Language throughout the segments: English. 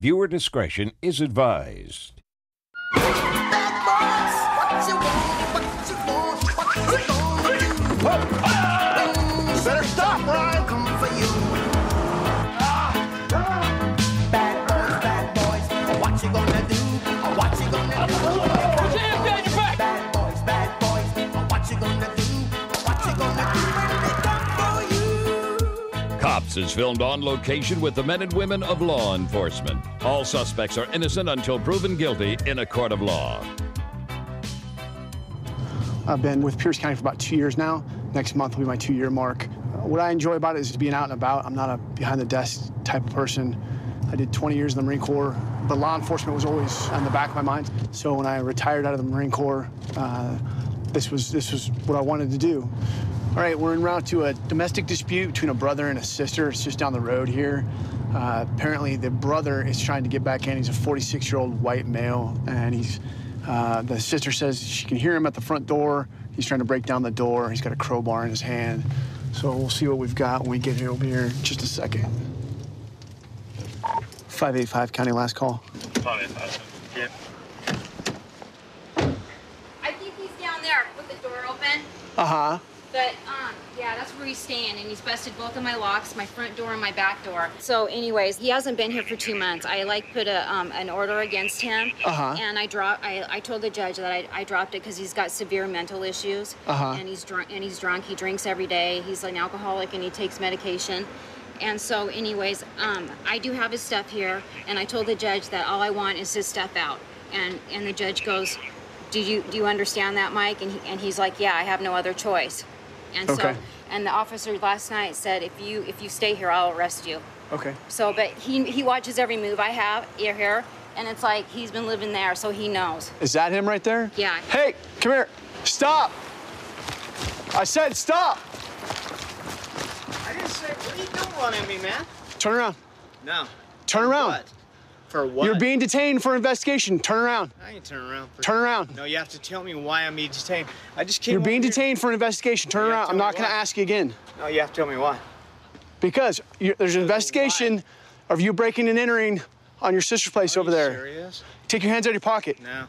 Viewer discretion is advised. You better stop, Ryan. Come for you. Bad boys, what you gonna do? What you gonna do? Put your hands behind your back. Bad boys, what you gonna do? What you gonna do when they come for you? Cops is filmed on location with the men and women of law enforcement. All suspects are innocent until proven guilty in a court of law. I've been with Pierce County for about 2 years now. Next month will be my 2-year mark. What I enjoy about it is just being out and about. I'm not a behind-the-desk type of person. I did 20 years in the Marine Corps, but law enforcement was always on the back of my mind. So when I retired out of the Marine Corps, this was what I wanted to do. All right, we're en route to a domestic dispute between a brother and a sister. It's just down the road here. Apparently, the brother is trying to get back in. He's a 46-year-old white male, and the sister says she can hear him at the front door. He's trying to break down the door. He's got a crowbar in his hand. So we'll see what we've got when we get here. We'll be here in just a second. 585 County, last call. 585. Yep. I think he's down there with the door open. Uh-huh. But, yeah, that's where he's staying, and he's busted both of my locks, my front door and my back door. So, anyways, he hasn't been here for 2 months. I, put an order against him. Uh-huh. And I told the judge that I dropped it because he's got severe mental issues. Uh-huh. And he's drunk. He drinks every day. He's an alcoholic, and he takes medication. And so, anyways, I do have his stuff here, and I told the judge that all I want is his stuff out. And the judge goes, do you understand that, Mike? And he's like, yeah, I have no other choice. And okay. And the officer last night said, if you stay here, I'll arrest you. Okay. So, but he watches every move I have here, and it's like he's been living there, so he knows. Is that him right there? Yeah. Hey, come here. Stop. I said stop. I didn't say, what are you doing running at me, man? Turn around. No. Turn around. What? For what? You're being detained for investigation. Turn around. I ain't turning around. Turn around. No, you have to tell me why I'm being detained. I just came You're being over here. detained for an investigation. Turn You have around. to I'm tell not me going to why. ask you again. No, you have to tell me why. Because there's an investigation of you breaking and entering on your sister's place over there. Serious? Take your hands out of your pocket. No.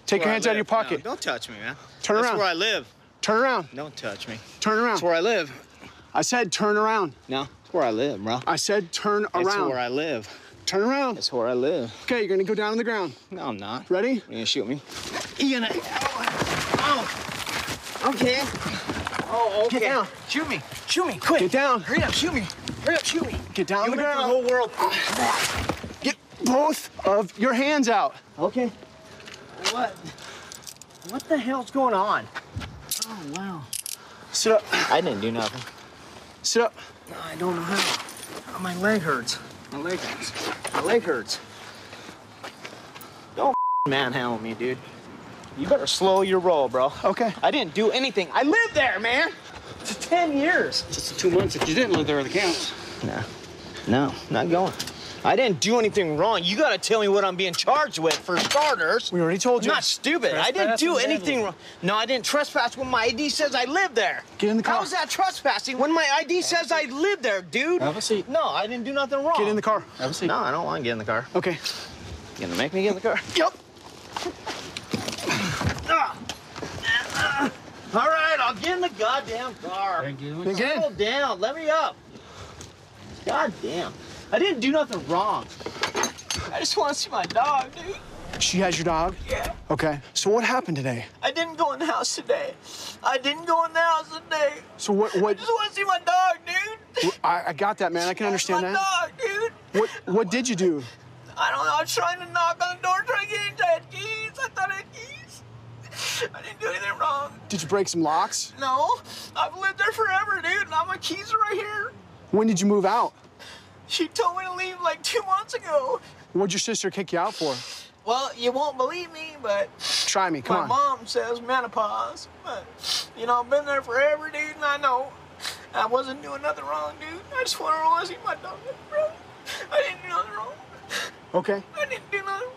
Take your hands out of your No, pocket. don't touch me, man. Turn That's around. where I live. Turn around. Don't touch me. Turn around. That's where I live. I said turn around. No, that's where I live, bro. I said turn That's around. where I live. Turn around. That's where I live. Okay, you're going to go down on the ground. No, I'm not. Ready? You're gonna shoot me? You're gonna... Oh. Okay. Oh, okay. Get down. Shoot me. Shoot me, quick. Get down. Hurry up, shoot me. Hurry up, shoot me. Get down on You the make ground. the whole world... Get both of your hands out. Okay. What? What the hell's going on? Oh, wow. Sit up. I didn't do nothing. Sit up. No, I don't know how. Oh, my leg hurts. My leg hurts. My leg hurts. Don't manhandle me, dude. You better slow your roll, bro. Okay. I didn't do anything. I lived there, man. For 10 years. Just the 2 months that you didn't live there, the counts. No, not going. I didn't do anything wrong. You gotta tell me what I'm being charged with, for starters. We already told you. I'm not stupid. I didn't do anything wrong. No, I didn't trespass when my ID says I live there. Get in the car. How is that trespassing when my ID says I live there, dude? Have a seat. No, I didn't do nothing wrong. Get in the car. Have a seat. No, I don't want to get in the car. Okay. You gonna make me get in the car? Yep. All right, I'll get in the goddamn car. Get in the Get Settle in. down. Let me up. God damn. I didn't do nothing wrong. I just want to see my dog, dude. She has your dog? Yeah. Okay. So what happened today? I didn't go in the house today. I didn't go in the house today. So what I just want to see my dog, dude. I got that, man. I can understand my that. dog, dude. What did you do? I don't know. I was trying to knock on the door, trying to get into that keys. I thought I had keys. I didn't do anything wrong. Did you break some locks? No. I've lived there forever, dude. Now my keys are right here. When did you move out? She told me to leave like 2 months ago. What'd your sister kick you out for? Well, you won't believe me, but Try me, come my on. mom says menopause. But, you know, I've been there forever, dude, and I know I wasn't doing nothing wrong, dude. I just want to see my dog, bro. I didn't do nothing wrong. Okay. I didn't do nothing.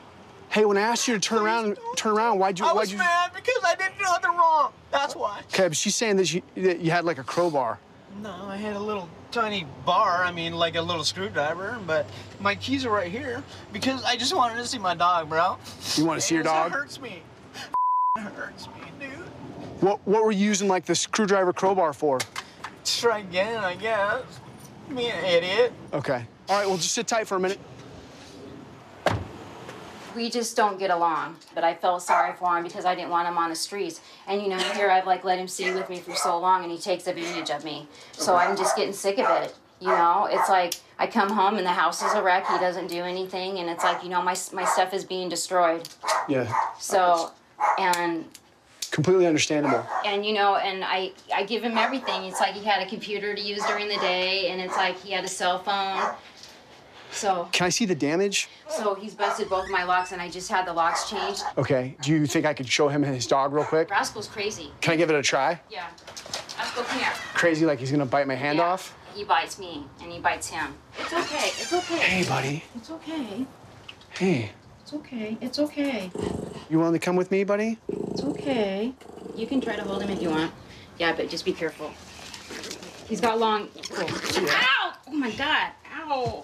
Hey, when I asked you to turn around, why'd you? I was mad because I didn't do nothing wrong. That's why. Okay, but she's saying that you had like a crowbar. No, I had a little tiny bar. I mean, like a little screwdriver. But my keys are right here because I just wanted to see my dog, bro. You want to see your dog? It hurts me. It hurts me, dude. What were you using like the screwdriver crowbar for? Try again, I guess. Me an idiot. Okay. All right, well, just sit tight for a minute. We just don't get along, but I felt sorry for him because I didn't want him on the streets. And you know, here I've like let him stay with me for so long and he takes advantage of me. So I'm just getting sick of it. You know, it's like I come home and the house is a wreck, he doesn't do anything, and it's like, you know, my stuff is being destroyed. Yeah. So, and completely understandable. And you know, and I give him everything. It's like he had a computer to use during the day, and it's like he had a cell phone. So. Can I see the damage? So he's busted both my locks, and I just had the locks changed. Okay. Do you think I could show him his dog real quick? Rascal's crazy. Can I give it a try? Yeah. Rascal, come here. Crazy, like he's gonna bite my hand off? He bites me, and he bites him. It's okay. It's okay. Hey, buddy. It's okay. Hey. It's okay. It's okay. You willing to come with me, buddy? It's okay. You can try to hold him if you want. Yeah, but just be careful. He's got long. Oh. Ow! Oh my God! Ow!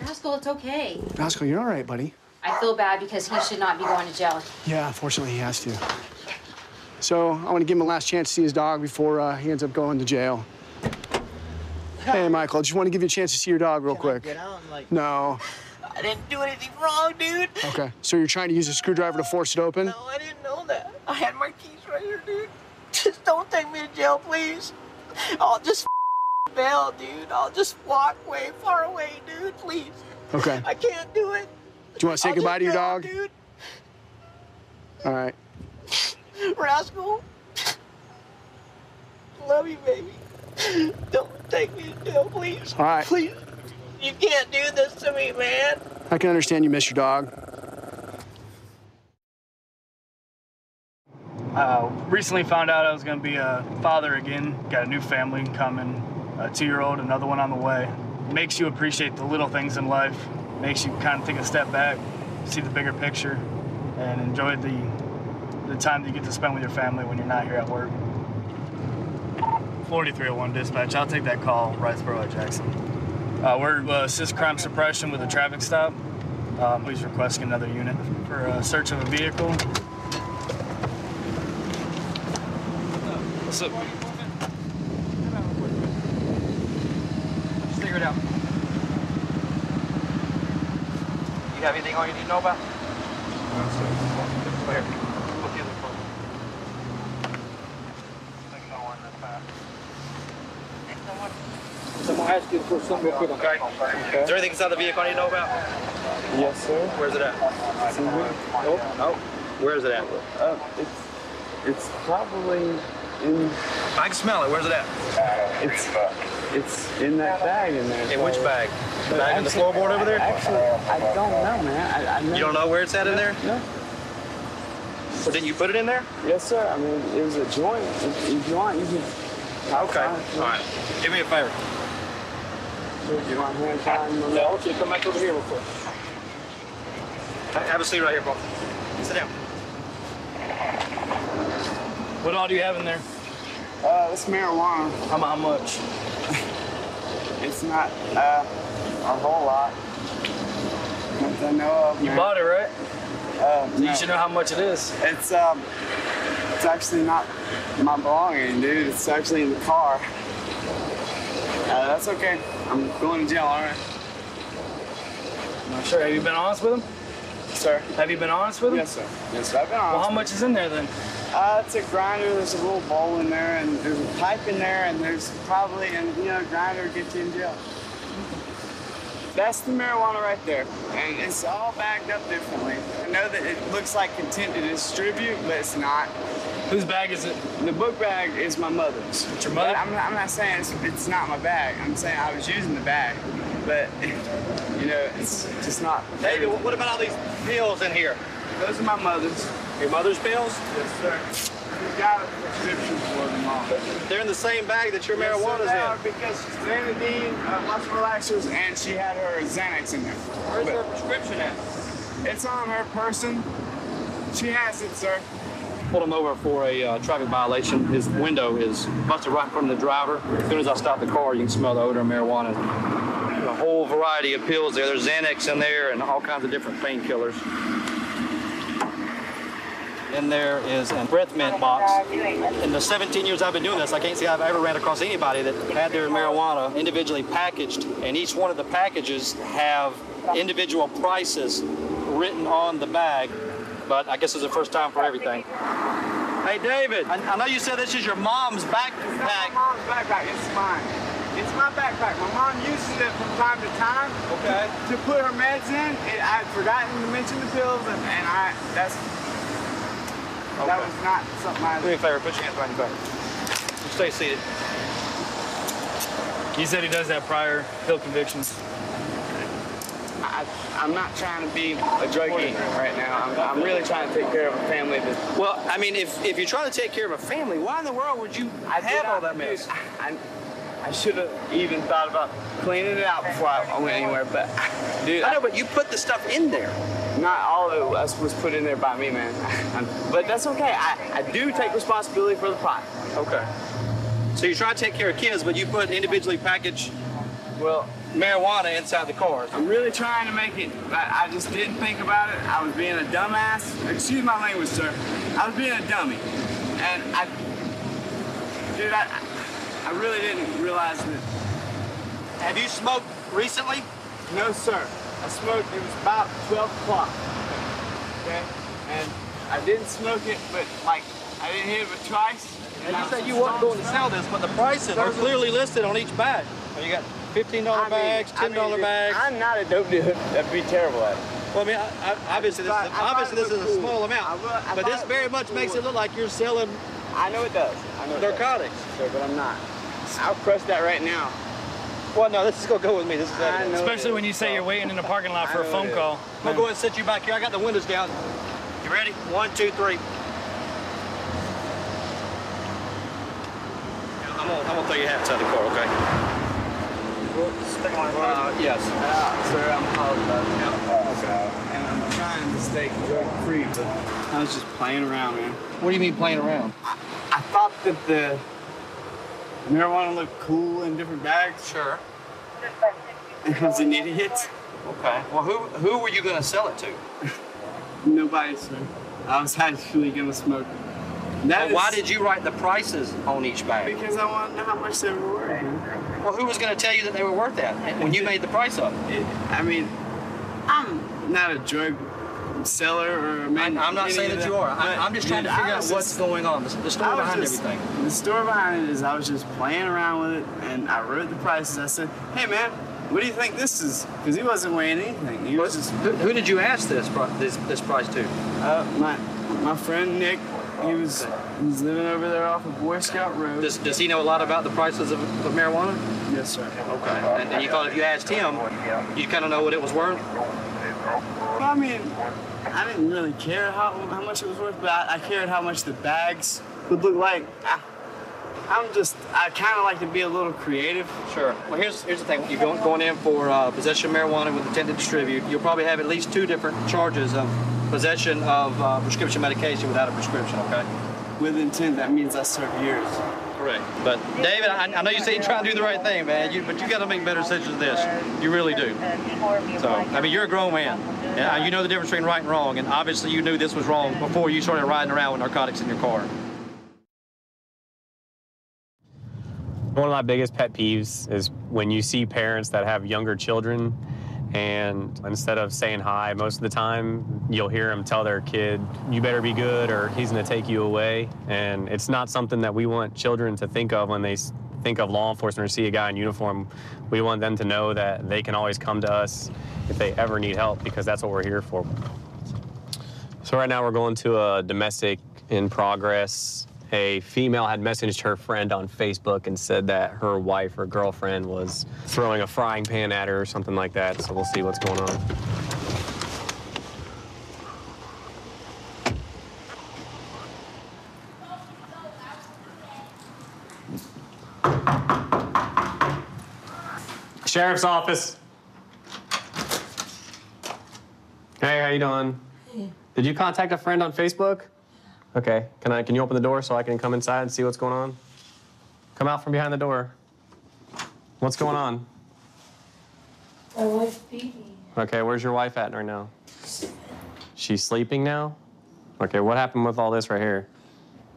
Rascal, it's okay. Rascal, you're all right, buddy. I feel bad because he should not be going to jail. Yeah, unfortunately, he has to. So I want to give him a last chance to see his dog before he ends up going to jail. Hey, Michael, I just want to give you a chance to see your dog real quick. Get out and, like, No. I didn't do anything wrong, dude. Okay, so you're trying to use a screwdriver to force it open? No, I didn't know that. I had my keys right here, dude. Just don't take me to jail, please. I'll just bail, dude. I'll just walk way far away, dude, please. Okay. I can't do it. Do you want to say goodbye to your dog? Dude. All right. Rascal. Love you, baby. Don't take me to jail, please. All right. Please. You can't do this to me, man. I can understand you miss your dog. Recently found out I was going to be a father again. Got a new family coming, a 2-year-old, another one on the way. Makes you appreciate the little things in life. Makes you kind of take a step back, see the bigger picture, and enjoy the time that you get to spend with your family when you're not here at work. 4301 dispatch, I'll take that call, Riceboro at Jackson. We're assist crime suppression with a traffic stop. Please requesting another unit for a search of a vehicle. What's up? Just figure it out. You have anything on you need to know about? No, sir. Come here. Look the other phone. Someone ask you for something real quick, okay? Is there anything inside the vehicle I need to know about? Yes, sir. Where's it at? Oh, Where is it at? it's probably in. I can smell it. Where's it at? It's in that bag in there. In which bag? The bag in the floorboard over there? Actually, I don't know, man. I You don't know where it's at in there? No. Well, didn't you put it in there? Yes, sir. I mean, it was a joint. If you want, you can. Okay. All right. Do me a favor. You want hand time? No. Okay, come back over here real quick. Have a seat right here, Paul. Sit down. What all do you have in there? It's marijuana. How much? It's not a whole lot. Not that I know of. You man. bought it, right? No. You should know how much it is. It's actually not my belonging, dude. It's actually in the car. That's okay. I'm going to jail, all right? Not sure. Have you been honest with him? Sir? Have you been honest with him? Yes, sir. Yes, sir. I've been honest. Well, how much is in there then? It's a grinder. There's a little bowl in there, and there's a pipe in there, and there's probably, a grinder to get you in jail. That's the marijuana right there, and it's all bagged up differently. I know that it looks like intent to distribute, but it's not. Whose bag is it? The book bag is my mother's. It's your mother? But I'm not saying it's not my bag. I'm saying I was using the bag, but it's just not. David, what about all these pills in here? Those are my mother's. Your mother's pills? Yes, sir. We've got a prescription for them all. They're in the same bag that your Yes, sir, marijuana's they are, in. because she's Xanadine, muscle relaxers, and she had her Xanax in there. Where's her prescription at? It's on her person. She has it, sir. pulled him over for a traffic violation. His window is busted right in front of the driver. As soon as I stopped the car, you can smell the odor of marijuana. A whole variety of pills there. There's Xanax in there and all kinds of different painkillers. In there is a breath mint box. In the 17 years I've been doing this, I can't say I've ever ran across anybody that had their marijuana individually packaged, and each one of the packages have individual prices written on the bag, but I guess it's the first time for everything. Hey, David, I know you said this is your mom's backpack. It's not my mom's backpack, it's mine. It's my backpack. My mom uses it from time to time. Okay. To put her meds in. I'd forgotten to mention the pills, and that was not something I... Do me a favor, put your hands behind your back. Stay seated. He said he does have prior pill convictions. I'm not trying to be a druggie right now. I'm really trying to take care of a family. Well, I mean, if you're trying to take care of a family, why in the world would you have all that mess? I should have even thought about cleaning it out before I went anywhere, but dude, I know, but you put the stuff in there. Not all of it was put in there by me, man. But that's okay. I do take responsibility for the pot. Okay. So you try to take care of kids, but you put individually packaged well marijuana inside the cars. I'm really trying to make it, but I just didn't think about it. I was being a dumbass. Excuse my language, sir. I was being a dummy, and I really didn't realize that. Have you smoked recently? No, sir. I smoked, it was about 12 o'clock. Okay? And I didn't smoke it, but like, I didn't hit it but twice. And you said you weren't going to sell this, but the prices are clearly listed on each bag. You got $15 bags, $10 bags. I'm not a dope dealer. That'd be terrible at it. Well, I mean, obviously this is a small amount, but this very much makes it look like you're selling. I know it does. I know narcotics. Sure, but I'm not. I'll crush that right now. Well, no, this is gonna go with me. This is evidence. Especially when you say you're waiting in the parking lot for a phone call. I'm gonna go ahead and sit you back here. I got the windows down. You ready? 1, 2, 3. I'm gonna throw your hat inside the car, okay? Yes. Sir, I'm apologizing. Okay. And I'm trying to stay drug-free, but I was just playing around, man. What do you mean playing around? I thought that the marijuana looked cool in different bags. Sure. I was an idiot. Okay. Well, who were you gonna sell it to? Nobody, sir. I was actually gonna smoke it. Why did you write the prices on each bag? Because I wanted to know how much they were worth. Well, who was going to tell you that they were worth that when you made the price up? I mean, I'm not a drug seller or a man. I'm not saying that you are. I'm just trying to figure out what's going on, the story behind everything. The story behind it is I was just playing around with it, and I wrote the prices. I said, hey, man, what do you think this is? Because he wasn't weighing anything. He was just... Who did you ask this price to? My friend Nick. He's living over there off of Boy Scout Road. Does he know a lot about the prices of marijuana? Yes, sir. Okay. And you thought if you asked him, you'd kind of know what it was worth? Well, I mean, I didn't really care how much it was worth, but I cared how much the bags would look like. I kind of like to be a little creative. Sure. Well, here's the thing. You're going in for possession of marijuana with intent to distribute. You'll probably have at least 2 different charges of possession of prescription medication without a prescription, okay? With intent, that means I serve years. Correct. But, David, I know you say you're trying to do the right thing, man, but you got to make better decisions than this. You really do. So, I mean, you're a grown man. And you know the difference between right and wrong, and obviously you knew this was wrong before you started riding around with narcotics in your car. One of my biggest pet peeves is when you see parents that have younger children, and instead of saying hi, most of the time you'll hear them tell their kid, you better be good or he's going to take you away. And it's not something that we want children to think of when they think of law enforcement or see a guy in uniform. We want them to know that they can always come to us if they ever need help, because that's what we're here for. So right now we're going to a domestic in progress. A female had messaged her friend on Facebook and said that her wife or girlfriend was throwing a frying pan at her or something like that, so we'll see what's going on. Sheriff's office. Hey, how you doing? Hey. Did you contact a friend on Facebook? Okay. Can you open the door so I can come inside and see what's going on? Come out from behind the door. What's going on? My wife beat me. Okay, where's your wife at right now? She's sleeping now? Okay, what happened with all this right here?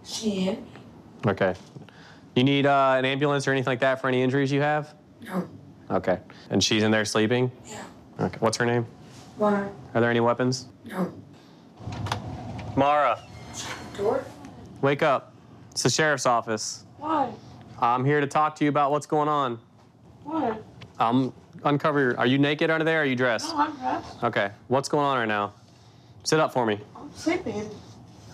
She hit me. Okay. You need an ambulance or anything like that for any injuries you have? No. Okay. And she's in there sleeping? Yeah. Okay. What's her name? Mara. Are there any weapons? No. Mara, Door? wake up. It's the sheriff's office. Why? I'm here to talk to you about what's going on. Why? Uncover. Are you naked under there or are you dressed? No, I'm dressed. Okay. What's going on right now? Sit up for me. I'm sleeping.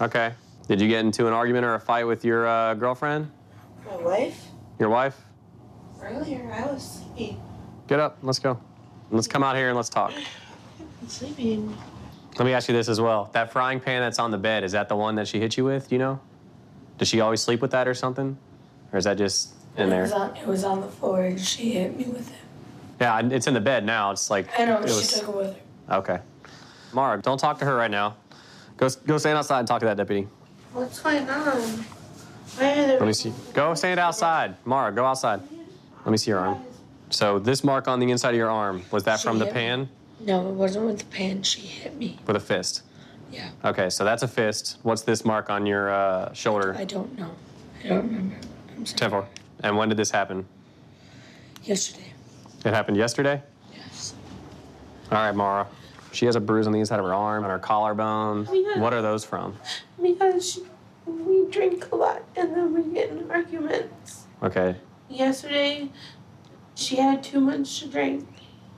Okay. Did you get into an argument or a fight with your girlfriend? My wife? Your wife? Earlier, I was sleeping. Get up. Let's go. Let's come out here and let's talk. I'm sleeping. Let me ask you this as well. That frying pan that's on the bed, is that the one that she hit you with? Do you know? Does she always sleep with that or something? Or is that just in there? It was on the floor and she hit me with it. Yeah, it's in the bed now. It's like... I know, she took it with her. Okay. Mara, don't talk to her right now. Go stand outside and talk to that deputy. What's going on? Why are there... Let me see. Go stand outside. Mara, go outside. Let me see your arm. So this mark on the inside of your arm, was that from the pan? No, it wasn't with the pan. She hit me. With a fist? Yeah. Okay, so that's a fist. What's this mark on your shoulder? I don't know. I don't remember. I'm sorry. 10-4. And when did this happen? Yesterday. It happened yesterday? Yes. All right, Mara. She has a bruise on the inside of her arm and her collarbone. Yeah. What are those from? Because we drink a lot and then we get in arguments. Okay. Yesterday, she had too much to drink.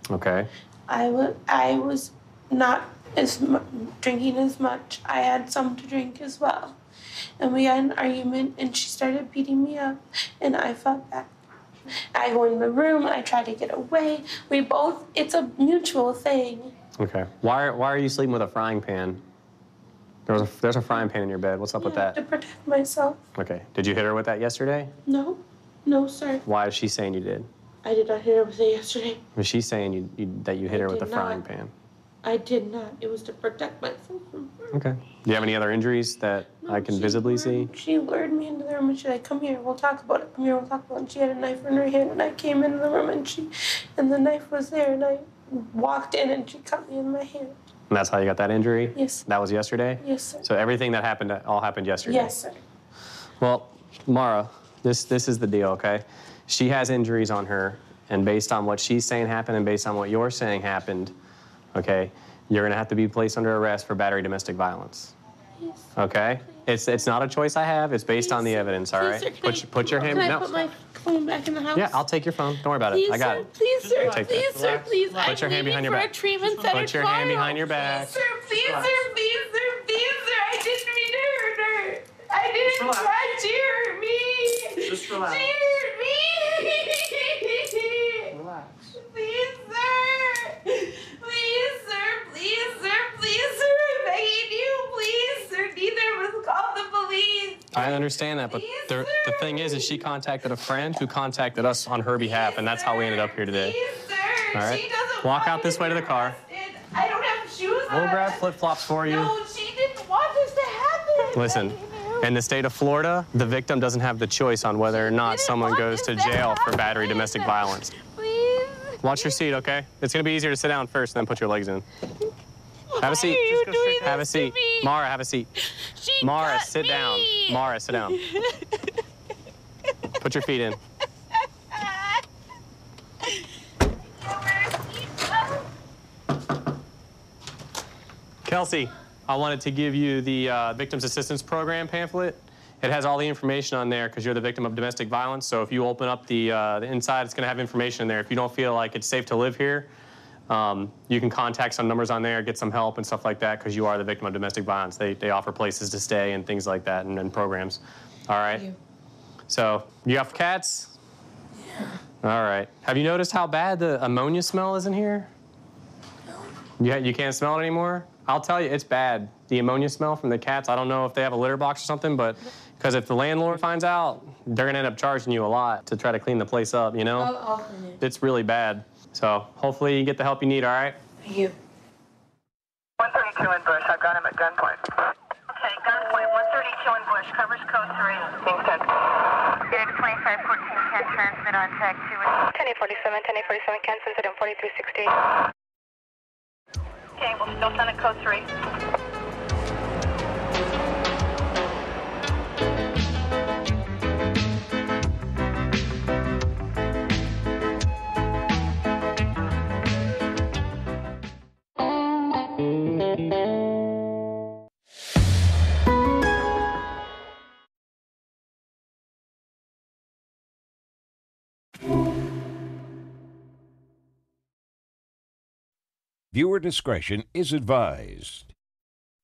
Okay. I was not drinking as much. I had some to drink as well. And we had an argument and she started beating me up and I fought back. I go in the room, I try to get away. It's a mutual thing. Okay. Why are you sleeping with a frying pan? There's a frying pan in your bed. What's up with that? To protect myself. Okay. Did you hit her with that yesterday? No. No, sir. Why is she saying you did? I did not hit her with it yesterday. Was she saying that you hit her with a did frying not. pan? I did not. It was to protect myself from her. Okay. Do you have any other injuries that I can visibly see? She lured me into the room and she's like, come here, we'll talk about it. Come here, we'll talk about it. And she had a knife in her hand and I came into the room and the knife was there and I walked in and she cut me in my hand. And that's how you got that injury? Yes. That was yesterday? Yes, sir. So everything that happened all happened yesterday? Yes, sir. Well, Mara, this is the deal, okay? She has injuries on her, and based on what she's saying happened and based on what you're saying happened, okay, you're gonna have to be placed under arrest for battery domestic violence. Yes. Okay? It's not a choice I have, it's based on the evidence, all right? Put your hand, Can I no. put my phone back in the house? Yeah, I'll take your phone. Don't worry about Please, it. I got sir, it. Please, sir. Take Please, that. sir. Please. Put your hand behind your back. For a treatment center Put your hand behind your back. Please, sir. Please, sir. Please, sir. Please, sir. I didn't mean to hurt her. I didn't try to hurt me. Just relax. She hurt me. Relax. Please, sir. Please, sir. Please, sir. Please, sir. I'm begging you. Please, sir. Neither of us called the police. I understand that, but the thing is she contacted a friend who contacted us on her behalf, and that's how we ended up here today. Please, sir. All right? She doesn't Walk want out this way to the car. I don't have shoes on. We'll grab flip-flops for you. No, she didn't want this to happen. Listen, in the state of Florida, the victim doesn't have the choice on whether or not someone goes to jail for battery domestic violence. Please. Watch your seat, okay? It's gonna be easier to sit down first and then put your legs in. Have a seat. Have a seat. Mara, have a seat. Mara, sit down. Mara, sit down. Put your feet in. Kelsey, I wanted to give you the Victims Assistance Program pamphlet. It has all the information on there because you're the victim of domestic violence. So if you open up the inside, it's going to have information in there. If you don't feel like it's safe to live here, you can contact some numbers on there, get some help and stuff like that because you are the victim of domestic violence. They offer places to stay and things like that and programs. All right? Thank you. So you have cats? Yeah. All right. Have you noticed how bad the ammonia smell is in here? No. You can't smell it anymore? I'll tell you, it's bad. The ammonia smell from the cats, I don't know if they have a litter box or something, but because if the landlord finds out, they're going to end up charging you a lot to try to clean the place up, you know? I'll clean it. It's really bad. So hopefully you get the help you need, all right? Thank you. 132 in Bush. I've got him at gunpoint. Okay, gunpoint 132. 2514 can transmit on tag 2. 10847 can transmit on 4360. Okay, we'll still send a code 3. Viewer discretion is advised.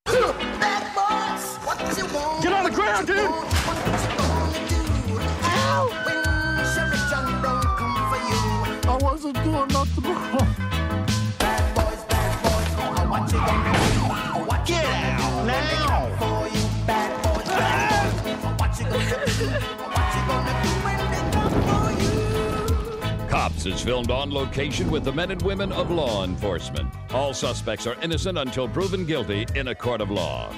Bad boys, what you want? Get on the ground, dude! What you gonna do? Ow! When Sheriff John Brown come for you. I wasn't doing nothing wrong. Bad boys, what you gonna do? What you gonna do when they come for you? Bad boys, what you gonna do? What you gonna do when they come for you? Cops is filmed on location with the men and women of law enforcement. All suspects are innocent until proven guilty in a court of law.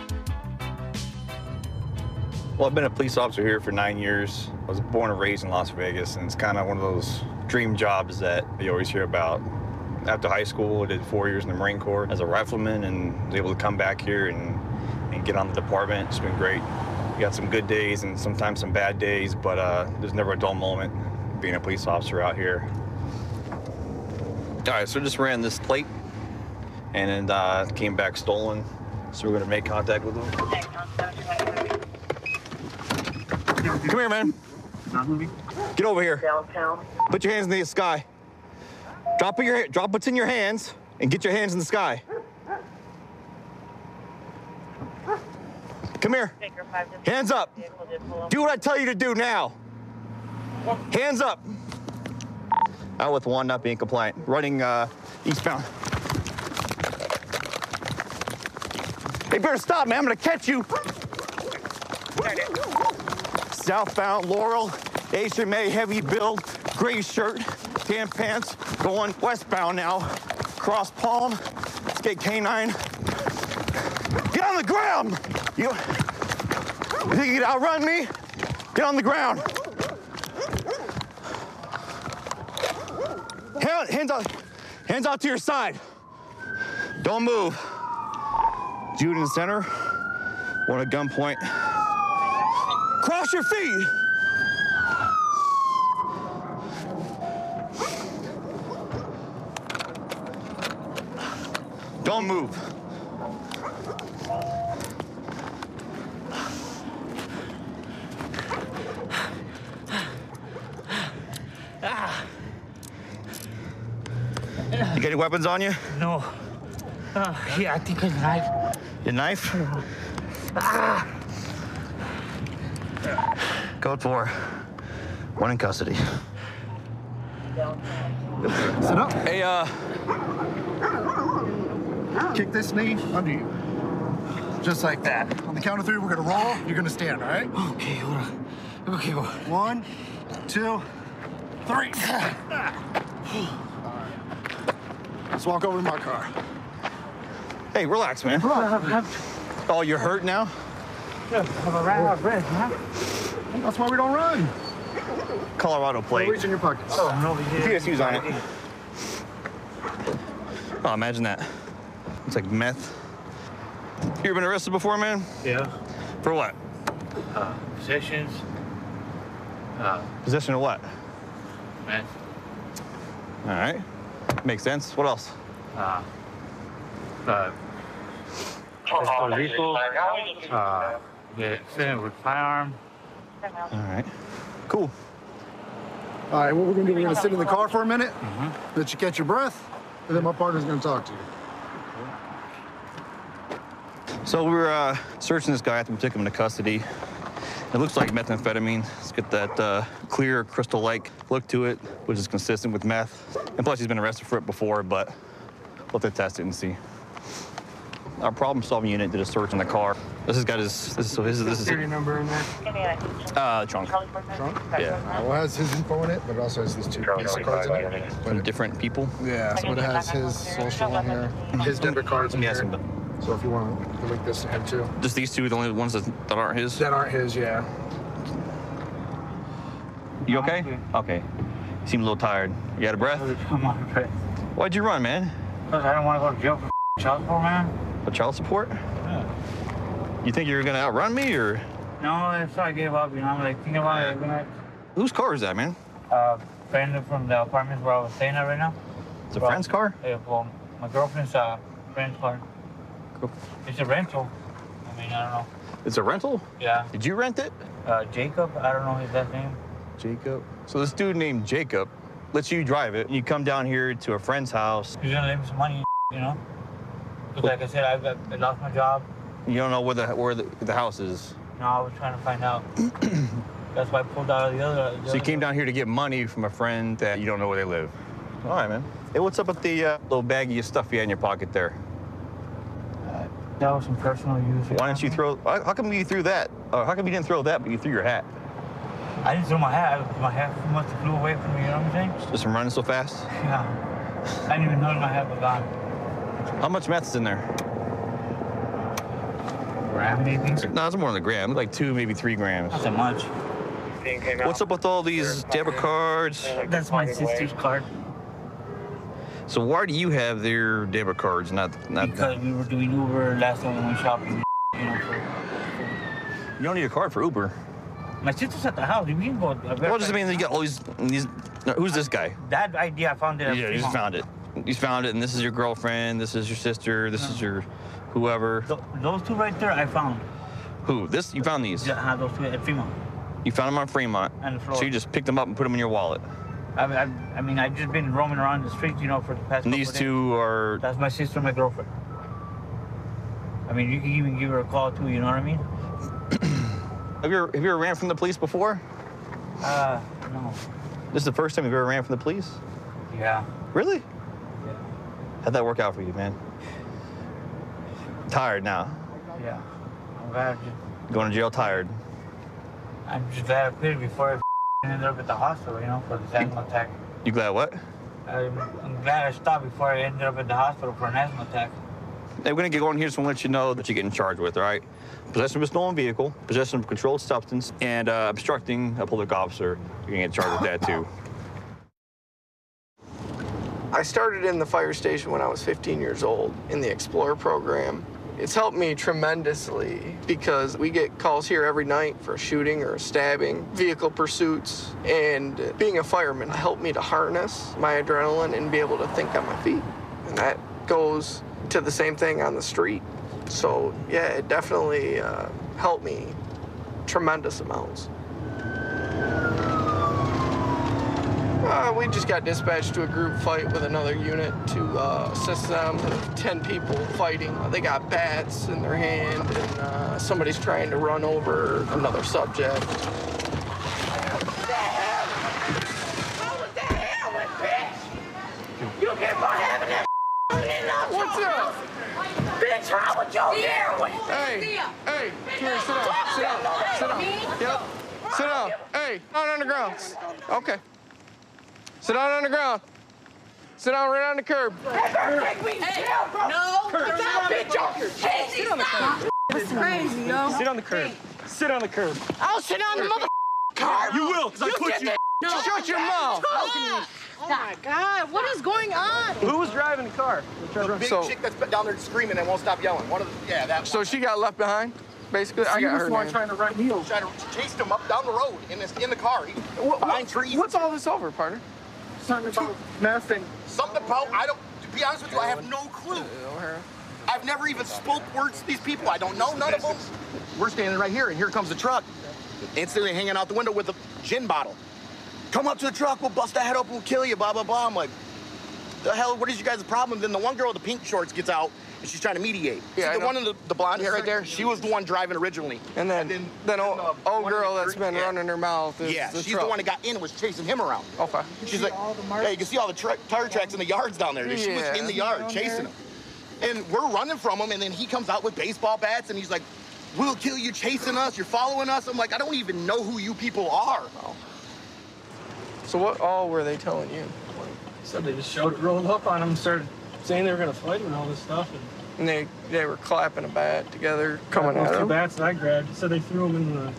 Well, I've been a police officer here for 9 years. I was born and raised in Las Vegas, and it's kind of one of those dream jobs that you always hear about. After high school, I did 4 years in the Marine Corps as a rifleman and was able to come back here and get on the department. It's been great. We got some good days and sometimes some bad days, but there's never a dull moment being a police officer out here. All right, so I just ran this plate and then came back stolen. So we're gonna make contact with them. Come here, man. Get over here. Downtown. Put your hands in the sky. Drop what's in your hands and get your hands in the sky. Come here. Hands up. Do what I tell you to do now. Hands up. Out with one, not being compliant. Running eastbound. Hey, better stop, man. I'm gonna catch you. Southbound, Laurel, HMA, heavy build, gray shirt, tan pants, going westbound now. Cross Palm, skate K9. Get on the ground! You think you can outrun me? Get on the ground. Hands out to your side. Don't move. Jude in the center. One at gunpoint. Cross your feet. Don't move. You got any weapons on you? No. Yeah, I think a knife. Your knife? Code 4. One in custody. Sit up. Hey, kick this knee under you. Just like that. On the count of 3, we're gonna roll. You're gonna stand, all right? Okay, hold on. Okay, go. 1, 2, 3. Let's walk over to my car. Hey, relax, man. Oh, you're hurt now? Yeah, have a rat out red, man. That's why we don't run. Colorado plate. Reach in your pockets. Oh, no, PSU's on it. Oh, imagine that. It's like meth. You ever been arrested before, man? Yeah. For what? Possessions. Possession of what? Meth. All right. Makes sense. What else? Lethal. With firearm. All right. Cool. All right, what we're gonna do, we're gonna sit in the car for a minute, let you catch your breath, and then my partner's gonna talk to you. So we were searching this guy after we took him into custody. It looks like methamphetamine. Let's get that clear, crystal-like look to it, which is consistent with meth. And plus, he's been arrested for it before, but we'll have to test it and see. Our problem-solving unit did a search in the car. This has got his. This is Security number in there? trunk. Trunk? Yeah. Well, it has his info in it, but it also has these 2 Visa cards in it. From different people. Yeah, so it has his social in here, his debit cards in here. So if you want to link this to him too. Just these 2 are the only ones that aren't his? That aren't his, yeah. You okay? Okay. You seem a little tired. You out of breath? I'm out of breath. Why'd you run, man? Because I don't want to go to jail for child support, man. For child support? Yeah. You think you're gonna outrun me, or? No, that's why I gave up, you know. I'm like thinking about it. Whose car is that, man? Friend from the apartment where I was staying at right now. It's a friend's car? Yeah, well, my girlfriend's friend's car. Cool. It's a rental. I mean, I don't know. It's a rental? Yeah. Did you rent it? Jacob, I don't know his last name. Jacob. So this dude named Jacob lets you drive it, and you come down here to a friend's house. He's gonna leave me some money, you know? Because like I said, I lost my job. You don't know where the house is. No, I was trying to find out. That's why I pulled out of the other. So you came down here to get money from a friend that you don't know where they live. All right, man. Hey, what's up with the little baggie of stuff you had in your pocket there? That was some personal use. Why didn't you throw? How come you threw that? How come you didn't throw that, but you threw your hat? I didn't throw my hat. My hat must have flew away from me. You know what I'm saying? Just from running so fast? Yeah. I didn't even notice my hat was gone. How much meth is in there? Gram, maybe? No, it's more than a gram. Like 2, maybe 3 grams. Not that much. What's up with all these debit cards? That's my sister's card. So why do you have their debit cards, not Because we were doing Uber last time we went shopping, you know, You don't need a card for Uber. My sister's at the house. We can go. Well, just mean you got all these. No, who's this guy? That idea, I found it. Yeah, you just found it. You found it, and this is your girlfriend. This is your sister. This is your whoever. Those two right there, I found. Who? This? You found these? Yeah, those two at Fremont. You found them on Fremont. And the floor. So you just picked them up and put them in your wallet. I mean, I've just been roaming around the streets, you know, for the past. And these two are. That's my sister and my girlfriend. I mean, you can even give her a call too. You know what I mean? Have you ever ran from the police before? No. This is the first time you've ever ran from the police? Yeah. Really? Yeah. How'd that work out for you, man? Tired now. Yeah. I'm glad. Going to jail tired. I'm just glad I quit before I ended up at the hospital, you know, for this asthma attack. You glad what? I'm glad I stopped before I ended up at the hospital for an asthma attack. Hey, we're gonna get going here just to let you know that you're getting charged with, all right? Possession of a stolen vehicle, possession of a controlled substance, and obstructing a public officer. You're gonna get charged with that too. I started in the fire station when I was 15 years old in the Explorer program. It's helped me tremendously because we get calls here every night for a shooting or a stabbing, vehicle pursuits, and being a fireman helped me to harness my adrenaline and be able to think on my feet. And that goes to the same thing on the street. So yeah, it definitely helped me tremendous amounts. We just got dispatched to a group fight with another unit to assist them. 10 people fighting. They got bats in their hand, and somebody's trying to run over another subject. You get for having that What's up? Bitch, how would you hear with? Hey, come here, sit down. Yep, sit down. Hey, down on the ground. Okay. Sit down on the ground. Sit down right on the curb. Hey, no. Sit on the curb. This is crazy, yo. Sit on the curb. Sit on the curb. I'll sit on the mother car. You will, because I put you. Shut your mouth. Oh my God, what is going on? Who was driving the car? The big chick that's down there screaming and won't stop yelling. That So she got left behind, basically? I She got was her the one name. trying to run heels. Trying to chase him up down the road in the car. Behind trees. What's all this over, partner? Something about nothing. Something about, to be honest with you, I have no clue. I've never even spoke words to these people. I don't know none of them. We're standing right here, and here comes the truck. Instantly hanging out the window with a gin bottle. Come up to the truck, we'll bust that head up, we'll kill you, blah, blah, blah. I'm like, the hell, what is you guys' problem? Then the one girl with the pink shorts gets out, and she's trying to mediate. Yeah, See, the one in the blonde hair right there, she was the one driving originally. And then old girl that's been running her mouth is the she's truck. the one that got in and was chasing him around. Okay. She's like, yeah, you can see all the tire tracks in the yards down there. She was in the yard chasing him. And we're running from him, and then he comes out with baseball bats, and he's like, we'll kill you chasing us, you're following us. I'm like, I don't even know who you people are. Oh. So what all were they telling you? So they just rolled up on him and started saying they were going to fight him and all this stuff. And they were clapping a bat together, coming those at two him? bats that I grabbed. Said they threw them in the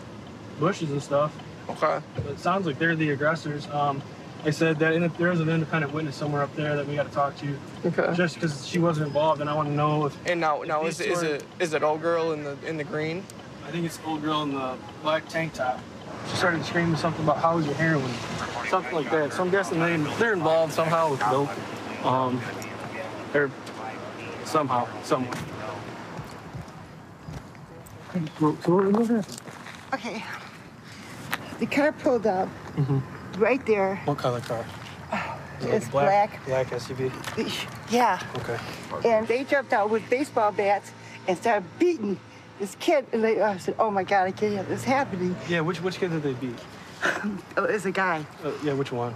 bushes and stuff. Okay. It sounds like they're the aggressors. They said that there is an independent witness somewhere up there that we got to talk to. Okay. Just because she wasn't involved, and I want to know if. And now is it old girl in the green? I think it's the old girl in the black tank top. She started screaming something about how's your heroin, something like that. So I'm guessing they're involved somehow with dope. Or somehow, somewhere. Okay. The car pulled up right there. What color car? It's black. Black SUV. Yeah. Okay. And they jumped out with baseball bats and started beating this kid. And I said, "Oh my God, I can't have this happening." Yeah. Which kid did they beat? Oh, it's a guy. Yeah. Which one?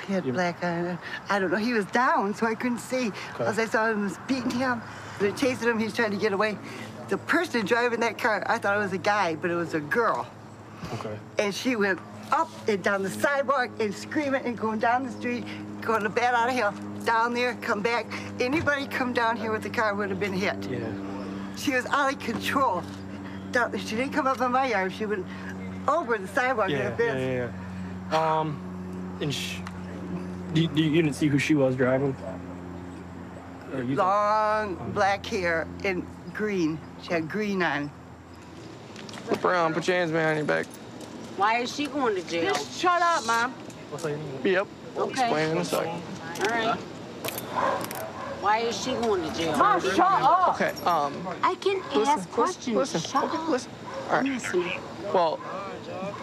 He had black eye. I don't know. He was down, so I couldn't see. Okay. As I saw him was beating him, they're chasing him. He's trying to get away. The person driving that car, I thought it was a guy, but it was a girl. Okay. And she went up and down the sidewalk and screaming and going down the street, going to bat out of hell. Down there, come back. Anybody come down here with the car would have been hit. Yeah. She was out of control. She didn't come up on my yard. She went over the sidewalk. Yeah. And you didn't see who she was driving? Long black hair and green. She had green on. Brown, put your hands behind your back. Why is she going to jail? Just shut up, Mom. Yep. Okay. Explain in a second. All right. Why is she going to jail? Mom, shut up. Okay. I can ask questions. Listen. Shut up. Listen. All right. Well,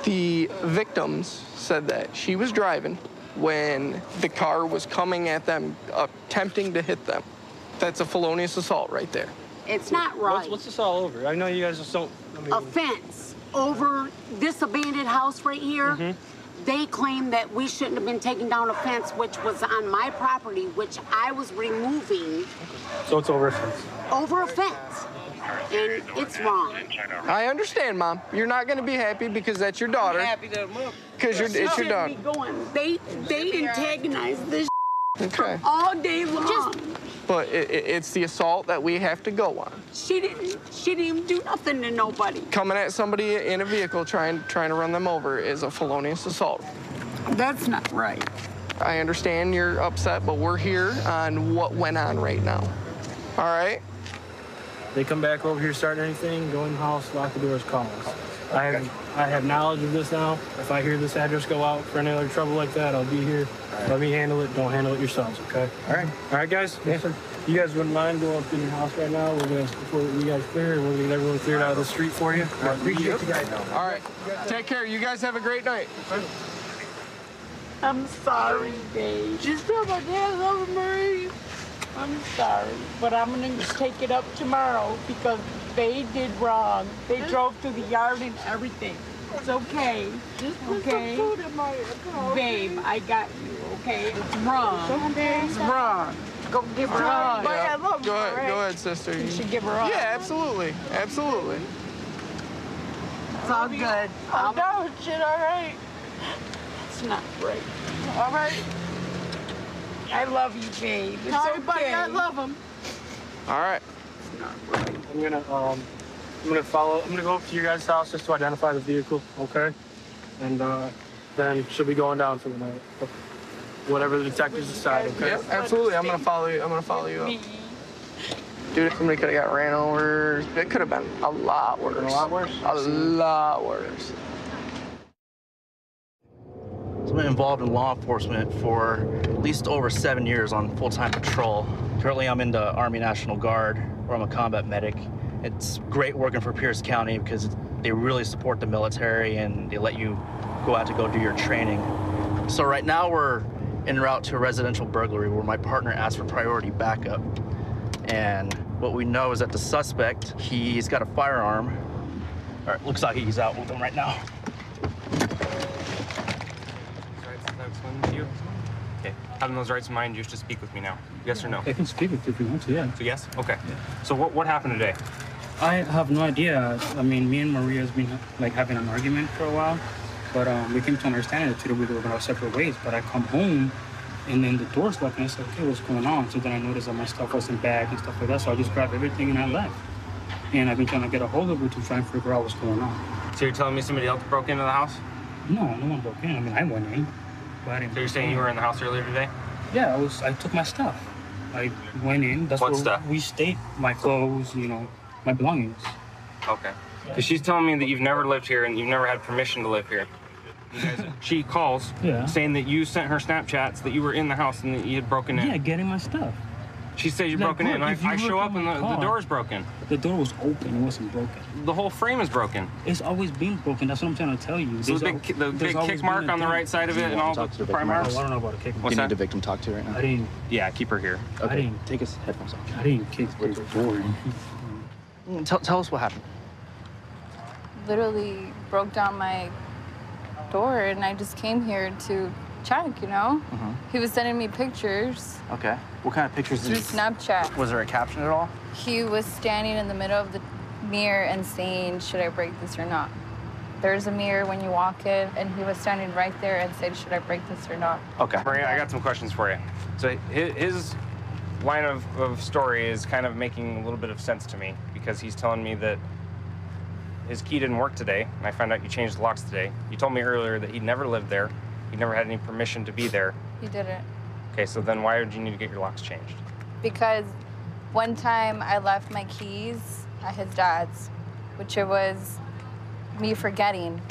the victims said that she was driving when the car was coming at them, attempting to hit them. That's a felonious assault right there. It's not right. What's this all over? I know you guys just don't. A fence over this abandoned house right here. They claim that we shouldn't have been taking down a fence, which was on my property, which I was removing. So it's over a fence. Over a fence. And it's wrong. I understand, Mom. You're not going to be happy because that's your daughter. I'm happy to move. Because it's your daughter. They antagonize this Okay. all day long. But it's the assault that we have to go on. She didn't even do nothing to nobody. Coming at somebody in a vehicle trying to run them over is a felonious assault. That's not right. I understand you're upset, but we're here on what went on right now. All right? They come back over here, start anything, go in the house, lock the doors, call us. I have knowledge of this now. If I hear this address go out for any other trouble like that, I'll be here. Let me handle it. Don't handle it yourselves, okay? All right, guys? Yes, sir. You guys wouldn't mind going up in your house right now? We're going to, before you guys clear, we're going to get everyone cleared out of the street for you. I appreciate you guys. All right. Take care. You guys have a great night. I'm sorry, babe. Just put my hands over Marie. I'm sorry, but I'm going to take it up tomorrow because they did wrong. They drove through the yard and everything. It's okay. Okay? Babe, I got you, okay? It's wrong. It's wrong. Go give her a hug. Yeah. Go ahead, sister. You should give her a hug. Yeah, absolutely. Absolutely. It's all good. Oh, no, shit, all right. It's not right. All right? I love you, babe. It's Tell okay. everybody I love them. All right. I'm gonna go up to your guys' house just to identify the vehicle, okay? And then she'll be going down for the night. Whatever the detectives decide, okay? Yeah, absolutely. I'm gonna follow you. up. Dude, if somebody could have got ran over, it could have been a lot worse. A lot worse? A lot worse. I've been involved in law enforcement for at least over 7 years on full-time patrol. Currently, I'm in the Army National Guard, where I'm a combat medic. It's great working for Pierce County because they really support the military and they let you go out to go do your training. So right now, we're en route to a residential burglary where my partner asked for priority backup. And what we know is that the suspect, he's got a firearm. Or it looks like he's out with him right now. You? Okay. Having those rights of mine, you should speak with me now. Yes or no? They can speak with you if you want to, yeah. So yes? Okay. So what happened today? I have no idea. I mean, me and Maria's been like having an argument for a while, but we came to understand that we were going our separate ways. But I come home, and then the door's locked, and I said, okay, what's going on? So then I noticed that my stuff wasn't back and stuff like that, so I just grabbed everything and I left. And I've been trying to get a hold of her to try and figure out what's going on. So you're telling me somebody else broke into the house? No one broke in. I mean, I went in, but I didn't. So you're saying you were in the house earlier today? Yeah, I took my stuff. I went in. That's what where stuff? We stayed. My clothes, you know, my belongings. Okay. Because she's telling me that you've never lived here and you've never had permission to live here. She calls saying that you sent her Snapchats that you were in the house and that you had broken in. Yeah, getting my stuff. She says you're broken in. I show up and the door's broken. The door was open. It wasn't broken. The whole frame is broken. It's always been broken. That's what I'm trying to tell you. So the big kick mark on the right side of it and all the prime marks? I don't know about a kick mark. What's that? You need the victim talk to right now? I didn't. Yeah, keep her here. Okay. I didn't take his headphones off. I didn't kick the door. Tell us what happened. Literally broke down my door, and I just came here to check, you know? He was sending me pictures Okay. What kind of pictures through Snapchat. Was there a caption at all? He was standing in the middle of the mirror and saying, should I break this or not? There's a mirror when you walk in, and he was standing right there and said, should I break this or not? Okay. Maria, I got some questions for you. So his line of story is kind of making a little bit of sense to me because he's telling me that his key didn't work today, and I found out you changed the locks today. You told me earlier that he'd never lived there. He never had any permission to be there. He didn't. Okay, so then why would you need to get your locks changed? Because one time I left my keys at his dad's, which it was me forgetting.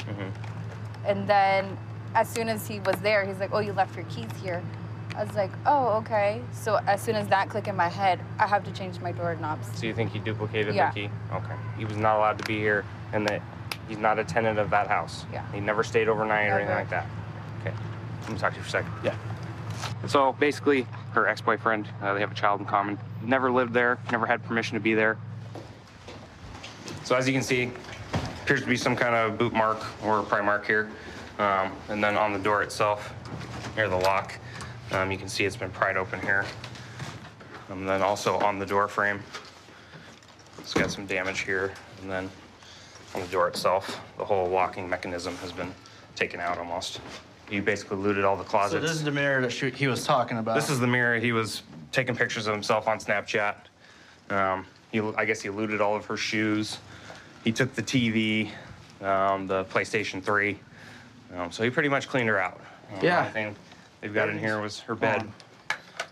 And then as soon as he was there, he's like, oh, you left your keys here. I was like, oh, okay. So as soon as that clicked in my head, I have to change my doorknobs. So you think he duplicated Yeah. the key? Okay. He was not allowed to be here, and that he's not a tenant of that house. Yeah. He never stayed overnight or anything Never. like that. Okay. I'm gonna talk to you for a second. Yeah. So basically, her ex-boyfriend, they have a child in common. Never lived there, never had permission to be there. So as you can see, appears to be some kind of boot mark or pry mark here. And then on the door itself, near the lock, you can see it's been pried open here. And then also on the door frame, it's got some damage here. And then on the door itself, the whole locking mechanism has been taken out almost. He basically looted all the closets. So this is the mirror that he was talking about. This is the mirror. He was taking pictures of himself on Snapchat. I guess he looted all of her shoes. He took the TV, the PlayStation 3. So he pretty much cleaned her out. The Yeah. only thing they've got in here was her bed.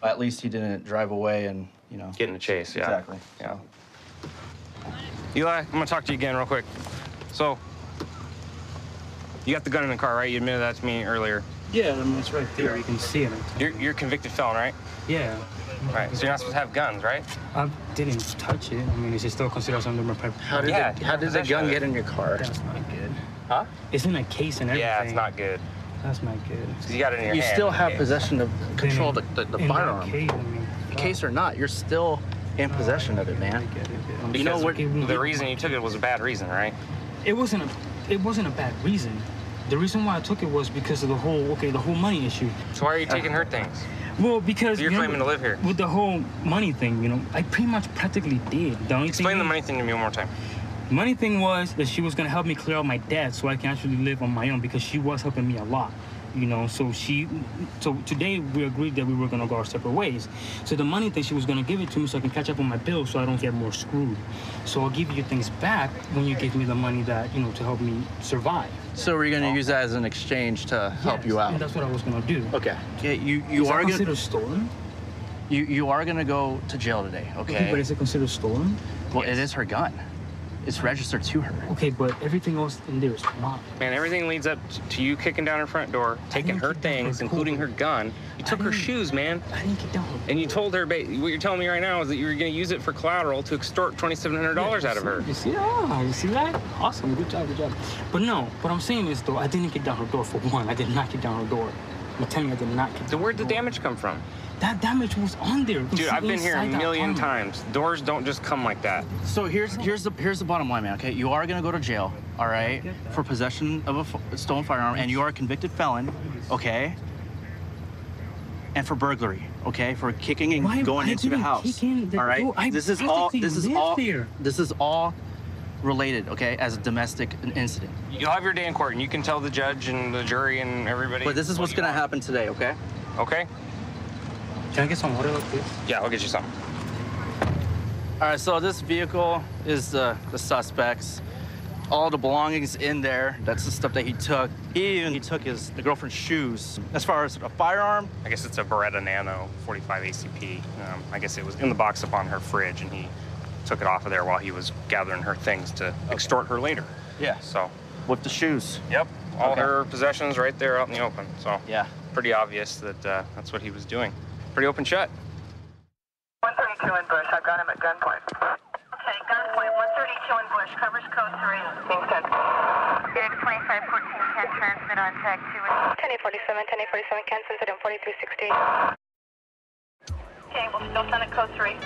At least he didn't drive away and, you know. Get in a chase, yeah. Exactly. Yeah. Eli, I'm gonna talk to you again real quick. So, you got the gun in the car, right? You admitted that to me earlier. Yeah, I mean, it's right there. You can see it. You're a convicted felon, right? Yeah. Right, so you're not supposed to have guns, right? I didn't touch it. I mean, is it still considered under my pipe? How did the gun get in your car? That's not good. Huh? It's in a case and everything. Yeah, it's not good. That's not good. So you got it in your You hand. still have okay. possession of control of the in that firearm. case, I mean, Case or not, you're still in possession of it, man. You know what? The reason you took it was a bad reason, right? It wasn't a bad reason. The reason why I took it was because of the whole money issue. So why are you taking her things? Well, because So you're claiming to live here. With the whole money thing, you know, I pretty much practically did. The only Explain the thing money thing to me one more time. The money thing was that she was gonna help me clear out my debt so I can actually live on my own because she was helping me a lot. You know, so today we agreed that we were gonna go our separate ways. So the money thing, she was gonna give it to me so I can catch up on my bills so I don't get more screwed. So I'll give you things back when you give me the money that, you know, to help me survive. So we're gonna use that as an exchange to help you out. And that's what I was gonna do. Okay. Yeah, you Is that are gonna considered stolen? You are gonna go to jail today, okay? But is it considered stolen? Well, it is her gun. It's registered to her. Okay, but everything else in there is mine. Man, everything leads up to you kicking down her front door, taking her things, including her gun. You took her shoes, man. I didn't get down her. And you told her, what you're telling me right now is that you were going to use it for collateral to extort $2,700 out of her. You see that? You see that? Awesome. Good job. Good job. But no, what I'm saying is, though, I didn't get down her door for one. I did not get down her door. I'm telling you, I did not get down. So where'd the damage come from? That damage was on there. Dude, I've been here a million times. Doors don't just come like that. So here's the bottom line, man. Okay, you are gonna go to jail, all right, for possession of a stolen firearm, and you are a convicted felon, okay, and for burglary, okay, for kicking and going into the house, all right. This is all related, okay, as a domestic incident. You'll have your day in court, and you can tell the judge and the jury and everybody. But this is what's gonna happen today, okay? Okay. Can I get some water, please? Yeah, I'll get you some. All right, so this vehicle is the suspect's. all the belongings in there. That's the stuff that he took. He took the girlfriend's shoes. As far as a firearm, I guess it's a Beretta Nano 45 ACP. I guess it was in the box up on her fridge, and he took it off of there while he was gathering her things to extort her later. Yeah. So. With the shoes. Yep. All Okay. her possessions right there out in the open. So. Yeah. Pretty obvious that that's what he was doing. Pretty open shut. 132 in Bush. I've got him at gunpoint. Okay, gunpoint. 132 in Bush. Covers code 3. Being sent. 2514 can transmit on tag 2. 1047 can send it in 4360. Okay, we'll still send it code 3.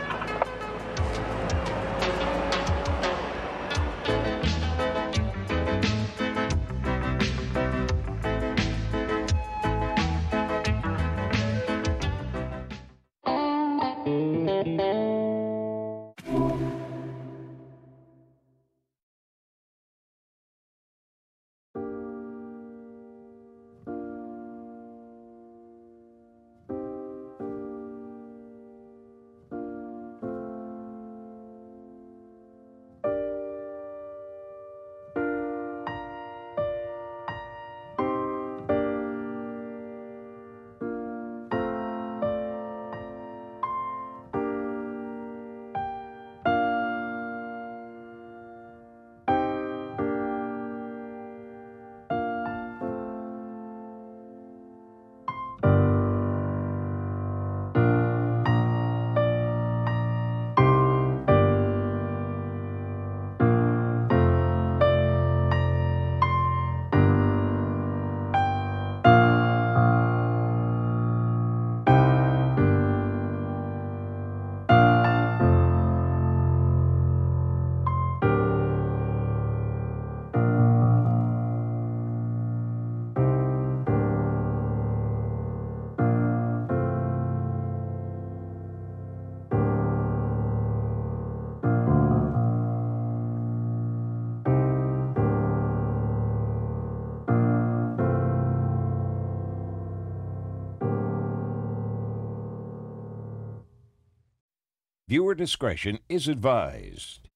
Viewer discretion is advised.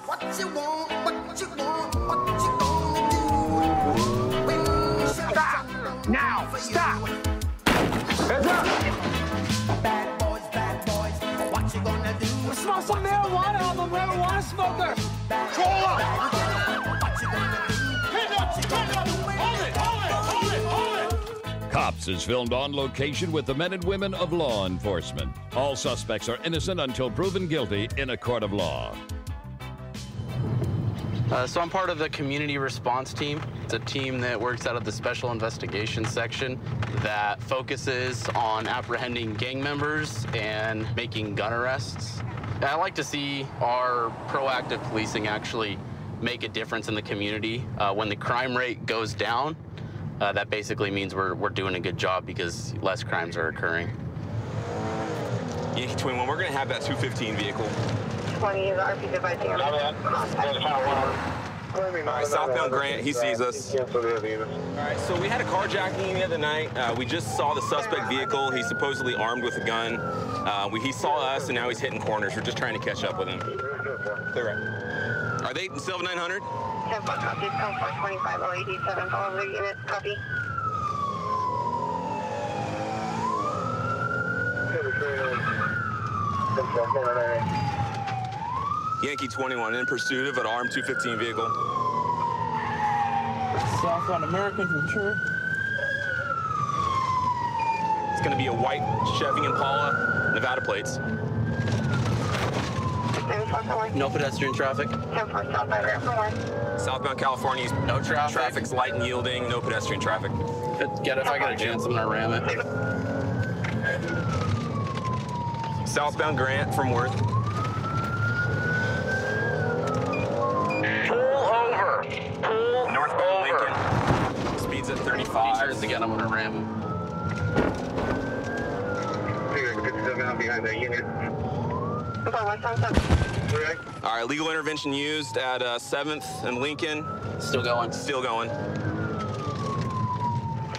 What you want, what you want, what you gonna do? Stop! Now! Stop! Heads up! Bad boys, what you gonna do? Smell some marijuana, I'm a marijuana smoker! Call up! What you gonna do? Cops is filmed on location with the men and women of law enforcement. All suspects are innocent until proven guilty in a court of law. So I'm part of the community response team. It's a team that works out of the special investigations section that focuses on apprehending gang members and making gun arrests. I like to see our proactive policing actually make a difference in the community. When the crime rate goes down, that basically means we're doing a good job because less crimes are occurring. Yankee 21, we're going to have that 215 vehicle. 20 is RP device. All right, southbound Grant, he sees us. All right, so we had a carjacking the other night. We just saw the suspect vehicle. He's supposedly armed with a gun. He saw us, and now he's hitting corners. We're just trying to catch up with him. Clear right. Are they still 900? 10 copy, 425 087, follow the unit, copy. Yankee 21 in pursuit of an armed 215 vehicle. Southbound American from sure. It's going to be a white Chevy Impala, Nevada plates. No pedestrian traffic. Southbound California, no traffic. Traffic's light and yielding, no pedestrian traffic. If I get a chance, I'm gonna ram it. Southbound Grant from Worth. Pull over. Pull Northbound Lincoln. Speeds at 35. Again, I'm gonna ram him. Behind the unit. All right, legal intervention used at 7th and Lincoln. Still going. Still going.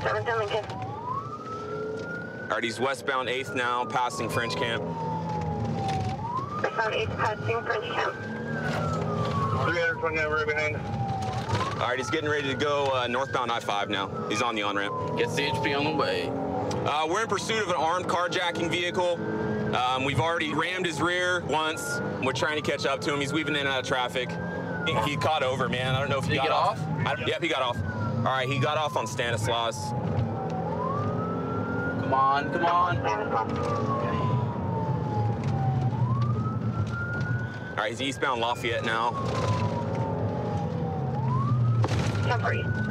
7th and Lincoln. All right, he's westbound 8th now, passing French Camp. Westbound 8th, passing French Camp. 329 right behind. All right, he's getting ready to go northbound I-5 now. He's on the on-ramp. Get CHP on the way. We're in pursuit of an armed carjacking vehicle. We've already rammed his rear once. We're trying to catch up to him. He's weaving in and out of traffic. He caught over, man. I don't know if he got off. Yep, he got off. All right, he got off on Stanislaus. Come on, come on. All right, he's eastbound Lafayette now.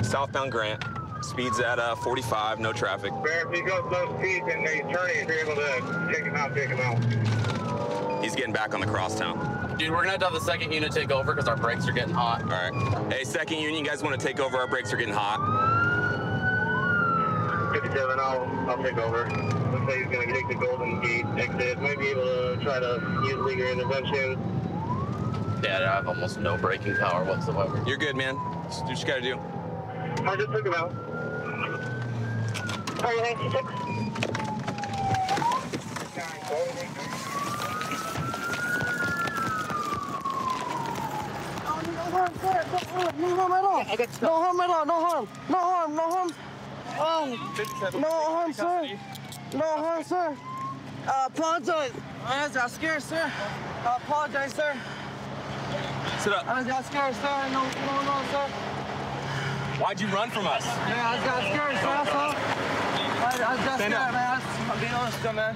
Southbound Grant. Speed's at 45, no traffic. If he goes low speed and they turn it, you're able to take him out. He's getting back on the crosstown. Dude, we're gonna have to have the second unit take over because our brakes are getting hot. All right. Hey, second unit, you guys want to take over? Our brakes are getting hot. 57, I'll take over. Looks like he's gonna take the Golden Gate exit. Might be able to try to use legal intervention. Yeah, I have almost no braking power whatsoever. You're good, man. Just do what you gotta do. I just took him out. Are you 96? No harm at all. No harm at all. No harm. No harm. No harm. No harm, sir. No harm, sir. I apologize. I got scared, sir. I apologize, sir. Sit up. I got scared, sir. No, sir. Why'd you run from us? Yeah, I got scared, sir. That's all. I got scared, man. I'm being honest, man.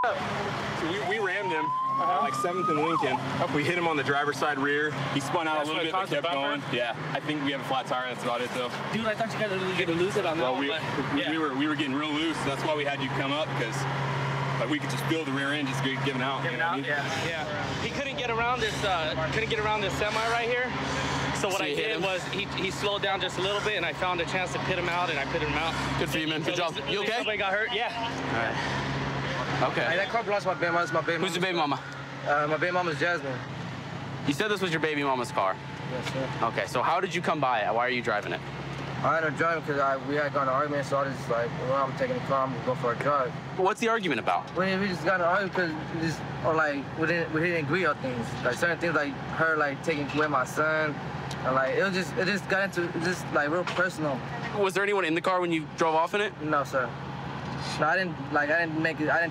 So we rammed him. Like 7th and Lincoln. We hit him on the driver's side rear. He spun out a little bit but kept going. Yeah, I think we have a flat tire. That's about it, though. Dude, I thought you guys were really going to lose it on that one. We were getting real loose. That's why we had you come up, because like we could just feel the rear end just giving out. Giving out, yeah. He couldn't get around this. Semi right here. So what I did was he slowed down just a little bit, and I found a chance to pit him out, and I pitted him out. Good for you, man. Good job. You okay? Nobody got hurt. Yeah. All right. Okay. Hey, that car belongs to my baby mama. It's my baby mama. Who's your baby mama? My baby mama's Jasmine. You said this was your baby mama's car? Yes, sir. Okay, so how did you come by it? Why are you driving it? I ended up driving because we had got an argument, so I was just like, well, I'm taking the car, I'm gonna go for a drive. What's the argument about? We just got an argument because we didn't agree on things. Like certain things, like her like taking away my son, and like it just got into just like real personal. Was there anyone in the car when you drove off in it? No, sir. No, I didn't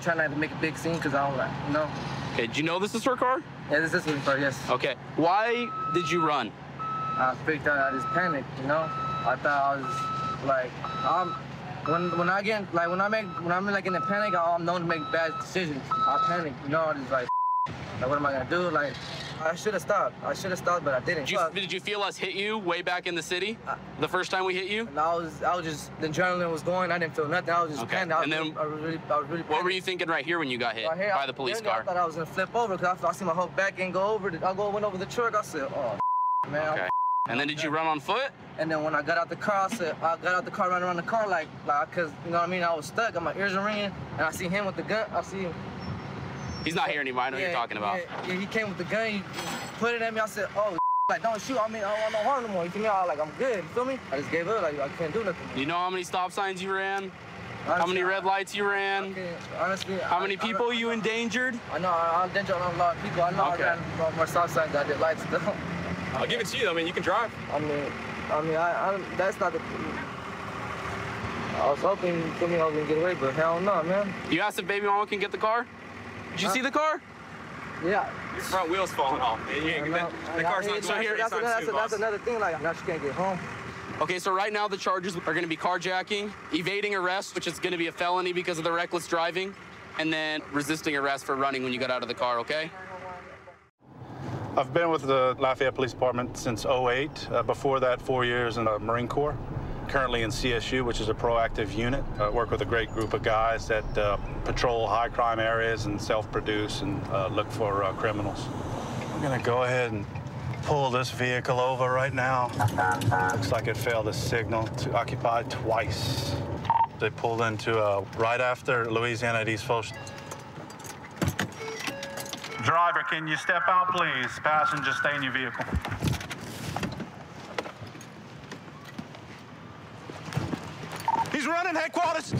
try not to make a big scene because I don't like, Okay, did you know this is her car? Yeah, this is her car, yes. Okay, why did you run? I freaked out, I just panicked, I thought I was like, when I'm like in a panic, I'm known to make bad decisions. I panic, I just like what am I gonna do? Like, I should have stopped. But I didn't. Did you feel us hit you way back in the city? The first time we hit you? And I was just, the adrenaline was going. I didn't feel nothing. I was just panicked. And then, I was really panicked. What were you thinking right here when you got hit by the police car? I thought I was gonna flip over because I see my whole back end go over. Went over the truck. I said, oh, man. Okay. And then did you run on foot? And then when I got out the car, running around the car like, cause you know what I mean? I was stuck. And my ears are ringing, and I see him with the gun. I see him. He's not here anymore. I know what you're talking about. Yeah, he came with the gun. He put it at me. I said, oh, like, don't shoot. I mean, I don't want no harm no more. You feel me? I was like, I'm good. You feel me? I just gave up. Like, I can't do nothing. Do you know how many stop signs you ran? Honestly, how many red lights you ran? Honestly, how many people you endangered? I know. I endangered a lot of people. I know I ran more stop signs. I did lights though. I'll give it to you. I mean, you can drive. That's not the. I was hoping I was gonna get away, but hell no, man. You asked if baby mama can get the car? Did you see the car? Yeah. Your front wheel's falling off. The car's not going here. That's another thing. Like, now she can't get home. Okay, so right now the charges are going to be carjacking, evading arrest, which is going to be a felony because of the reckless driving, and then resisting arrest for running when you got out of the car. Okay. I've been with the Lafayette Police Department since '08. Before that, 4 years in the Marine Corps. Currently in CSU, which is a proactive unit. I work with a great group of guys that patrol high crime areas and self-produce and look for criminals. We're gonna go ahead and pull this vehicle over right now. Looks like it failed a signal to occupy twice. They pulled into right after Louisiana at East Folsom. Driver, can you step out, please? Passenger, stay in your vehicle. He's running, headquarters.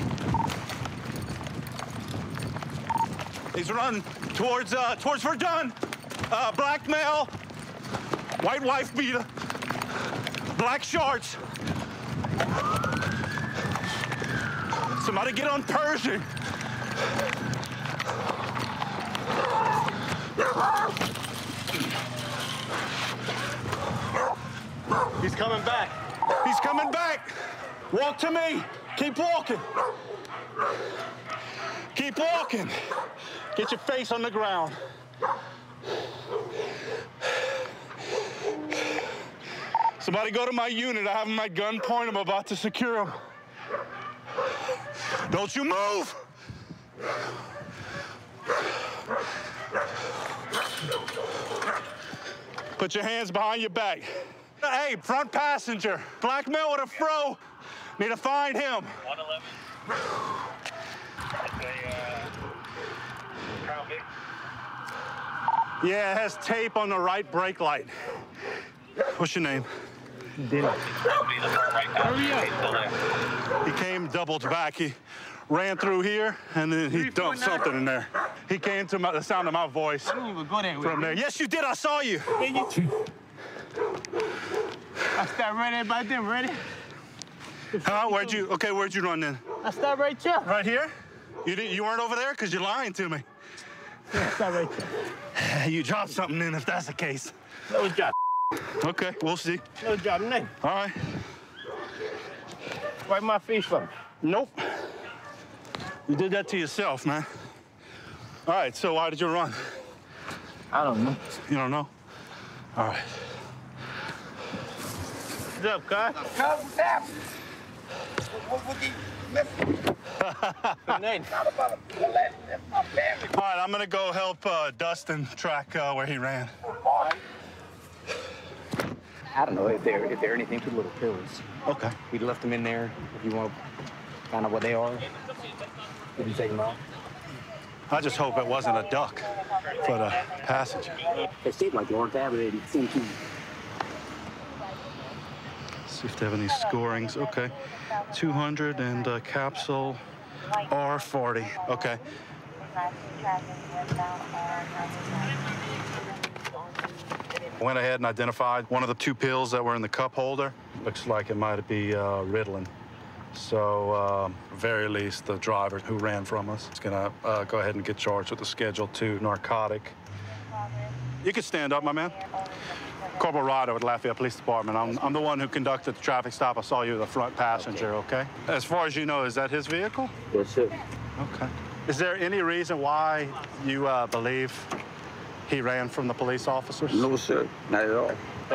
He's running towards Verdun. Black male, White wife beater. Black shorts. Somebody get on Pershing. He's coming back. He's coming back. Walk to me. Keep walking. Keep walking. Get your face on the ground. Somebody go to my unit. I have my gun point. I'm about to secure him. Don't you move. Put your hands behind your back. Hey, front passenger. Black male with a fro. Need to find him. 111. Yeah, it has tape on the right brake light. What's your name? Hurry up. He came, doubled back. He ran through here, and then he dumped something in there. He came to the sound of my voice. I didn't even go there. From there. Yes, you did. I saw you. I stopped right there by them. Ready? Where'd you run then? I stopped right here. Right here? You weren't over there? Because you're lying to me. Yeah, stop right there. You dropped something in if that's the case. No job. Okay, we'll see. No job, nothing. All right. Wipe my face for me. Nope. You did that to yourself, man. All right, so why did you run? I don't know. You don't know? All right. What's up, Carl? What's up? All right, I'm gonna go help Dustin track where he ran. I don't know if they're anything to little pills. Okay. We left them in there. If you want to find out what they are, we can take them out. I just hope it wasn't a duck for the passenger. They seem like they weren't tabulated. It seemed to. See if they have any scorings. Okay. 200 and capsule R40. Okay. Went ahead and identified one of the two pills that were in the cup holder. Looks like it might be Ritalin. So, very least, the driver who ran from us is gonna go ahead and get charged with a Schedule II narcotic. You can stand up, my man. Corporal Ryder with Lafayette Police Department. I'm the one who conducted the traffic stop. I saw you the front passenger, okay? As far as you know, is that his vehicle? Yes, sir. Okay. Is there any reason why you believe he ran from the police officers? No, sir. Not at all.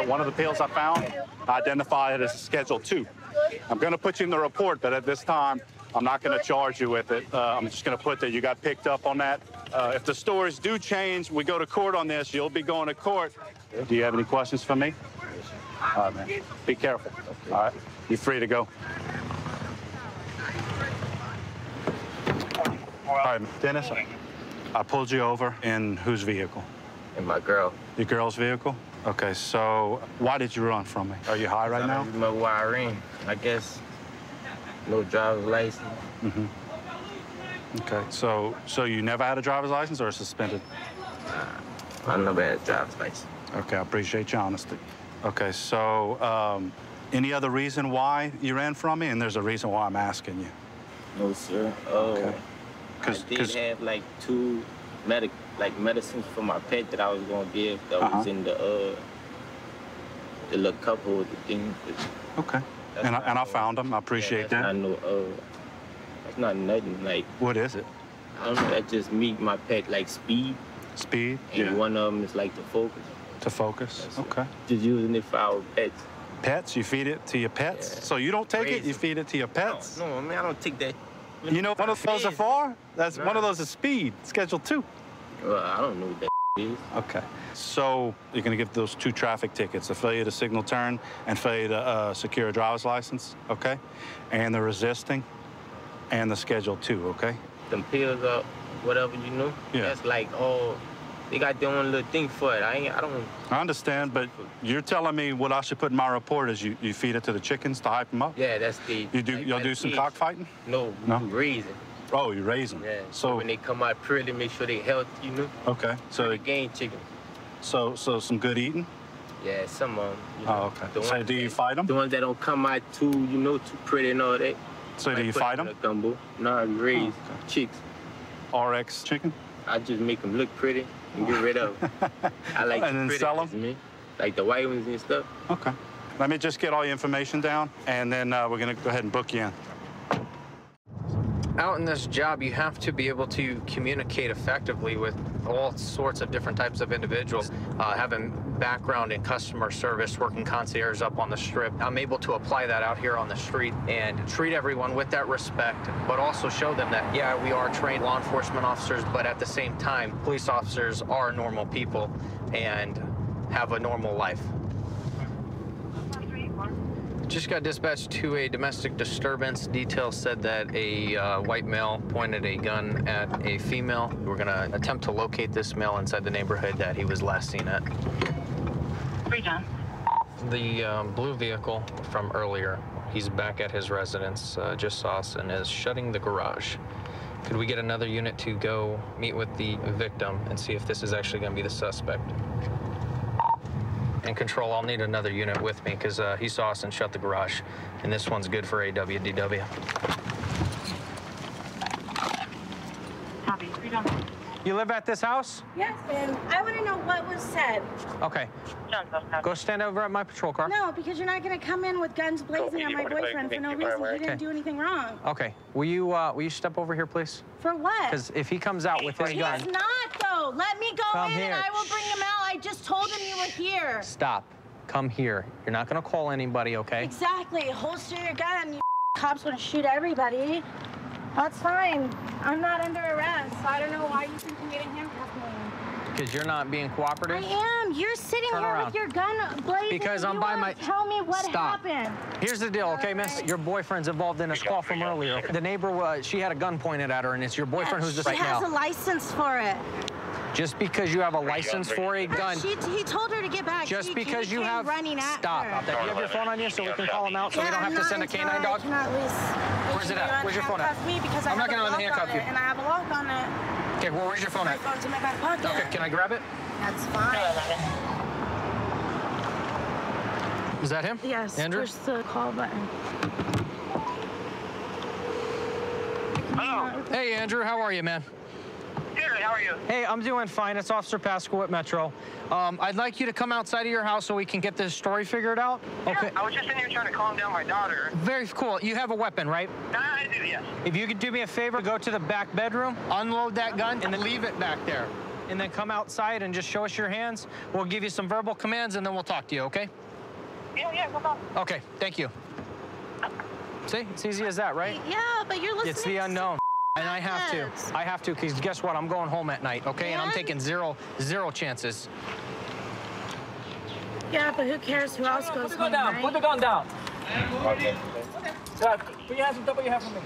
One of the pills I found, identified as Schedule II. I'm going to put you in the report, but at this time, I'm not going to charge you with it. I'm just going to put that you got picked up on that. If the stories do change, we go to court on this, you'll be going to court. Do you have any questions for me? All right, man. Be careful. All right. You're free to go. All right, Dennis, I pulled you over in whose vehicle? In my girl. Your girl's vehicle? Okay, so why did you run from me? Are you high right now? I don't remember why I ran. I guess no driver's license. Mm-hmm. Okay, so you never had a driver's license or suspended? I never had a driver's license. Okay, I appreciate your honesty. Okay, so any other reason why you ran from me? And there's a reason why I'm asking you. No, sir. Okay. I did have like two medicines for my pet that I was gonna give that was in the little cup holder thing. Okay. And I found them. I appreciate that. I know. That's not nothing like. What is it? I don't know. That just meet my pet like speed. Speed. And one of them is like to focus. To focus. Okay. Just using it for our pets. Pets? You feed it to your pets? Yeah. So you don't take it, you feed it to your pets? No, I mean, I don't take that. You know what one of those are for? That's one of those is speed, Schedule II. Well, I don't know what that is. Okay. So you're going to get those two traffic tickets, a failure to signal turn and failure to secure a driver's license, okay? And the resisting and the Schedule II, okay? Them pills up, whatever, you know? Yeah. That's like, they got their own little thing for it. I understand, but you're telling me what I should put in my report is you feed it to the chickens to hype them up? Yeah, that's the... You'll do some cockfighting? No, raising. Oh, you raise them? Yeah. So when they come out pretty, make sure they healthy, you know? Okay. So they gain chicken. So some good eating? Yeah, some of them. Oh, okay. So do you fight them? The ones that don't come out too, too pretty and all that. So do you fight them? Gumbo. No, I raise chicks. RX chicken? I just make them look pretty and get rid of them. I like and then sell them? Man. Like the white ones and stuff. Okay. Let me just get all your information down, and then we're going to go ahead and book you in. Out in this job, you have to be able to communicate effectively with all sorts of different types of individuals. Having background in customer service, working concierge up on the strip, I'm able to apply that out here on the street and treat everyone with that respect, but also show them that, yeah, we are trained law enforcement officers, but at the same time, police officers are normal people and have a normal life. Just got dispatched to a domestic disturbance. Detail said that a white male pointed a gun at a female. We're gonna attempt to locate this male inside the neighborhood that he was last seen at. John. The blue vehicle from earlier, he's back at his residence, just saw us and is shutting the garage. Could we get another unit to go meet with the victim and see if this is actually gonna be the suspect? And Control, I'll need another unit with me because he saw us and shut the garage. And this one's good for AWDW. Copy. You live at this house? Yes, and I want to know what was said. Okay. Go stand over at my patrol car. No, because you're not going to come in with guns blazing at my boyfriend for no reason. He didn't do anything wrong. Okay. Will you step over here, please? For what? Because if he comes out with his gun... He's not, though. Let me go Come in here. and I will bring him out. I just told him you were here. Stop. Come here. You're not going to call anybody, okay? Exactly. Holster your gun. You cops want to shoot everybody. That's fine. I'm not under arrest. I don't know why you think you're getting handcuffed me. Because you're not being cooperative? I am. You're sitting Turn here around. with your gun blazing. Because I'm you by wanna my... Tell me what Stop. happened. Here's the deal, okay, miss? Your boyfriend's involved in this call from earlier. The neighbor, she had a gun pointed at her, and it's your boyfriend who's just right now. She has a license for it. Just because you have a license for a gun... He told her to get back. Just He because you came have... running at Stop. her. Do you have your phone on you so we can call him out so we don't have to send a canine dog? Where's it at? Where's your phone at? I'm not going to handcuff you. And I have a lock on it. Okay, well, where's your phone My at? phone's in my back pocket. Okay, can I grab it? That's fine. Is that him? Yes. Andrew? Push the call button. Hello. Hey, Andrew. How are you, man? Good, how are you? Hey, I'm doing fine. It's Officer Pascal at Metro. I'd like you to come outside of your house so we can get this story figured out. Okay. Yeah, I was just in here trying to calm down my daughter. Very cool. You have a weapon, right? I do, yes. If you could do me a favor, go to the back bedroom, unload that gun, and then leave it back there. And then come outside and just show us your hands. We'll give you some verbal commands, and then we'll talk to you, okay? Yeah, no problem. Okay, thank you. See, it's easy as that, right? Yeah, but you're listening. It's the unknown. And I have to, because guess what? I'm going home at night, okay? And I'm taking zero chances. Yeah, but who cares who else goes home, down. right? Put the gun down. Okay. Put your hands on top of your head for me.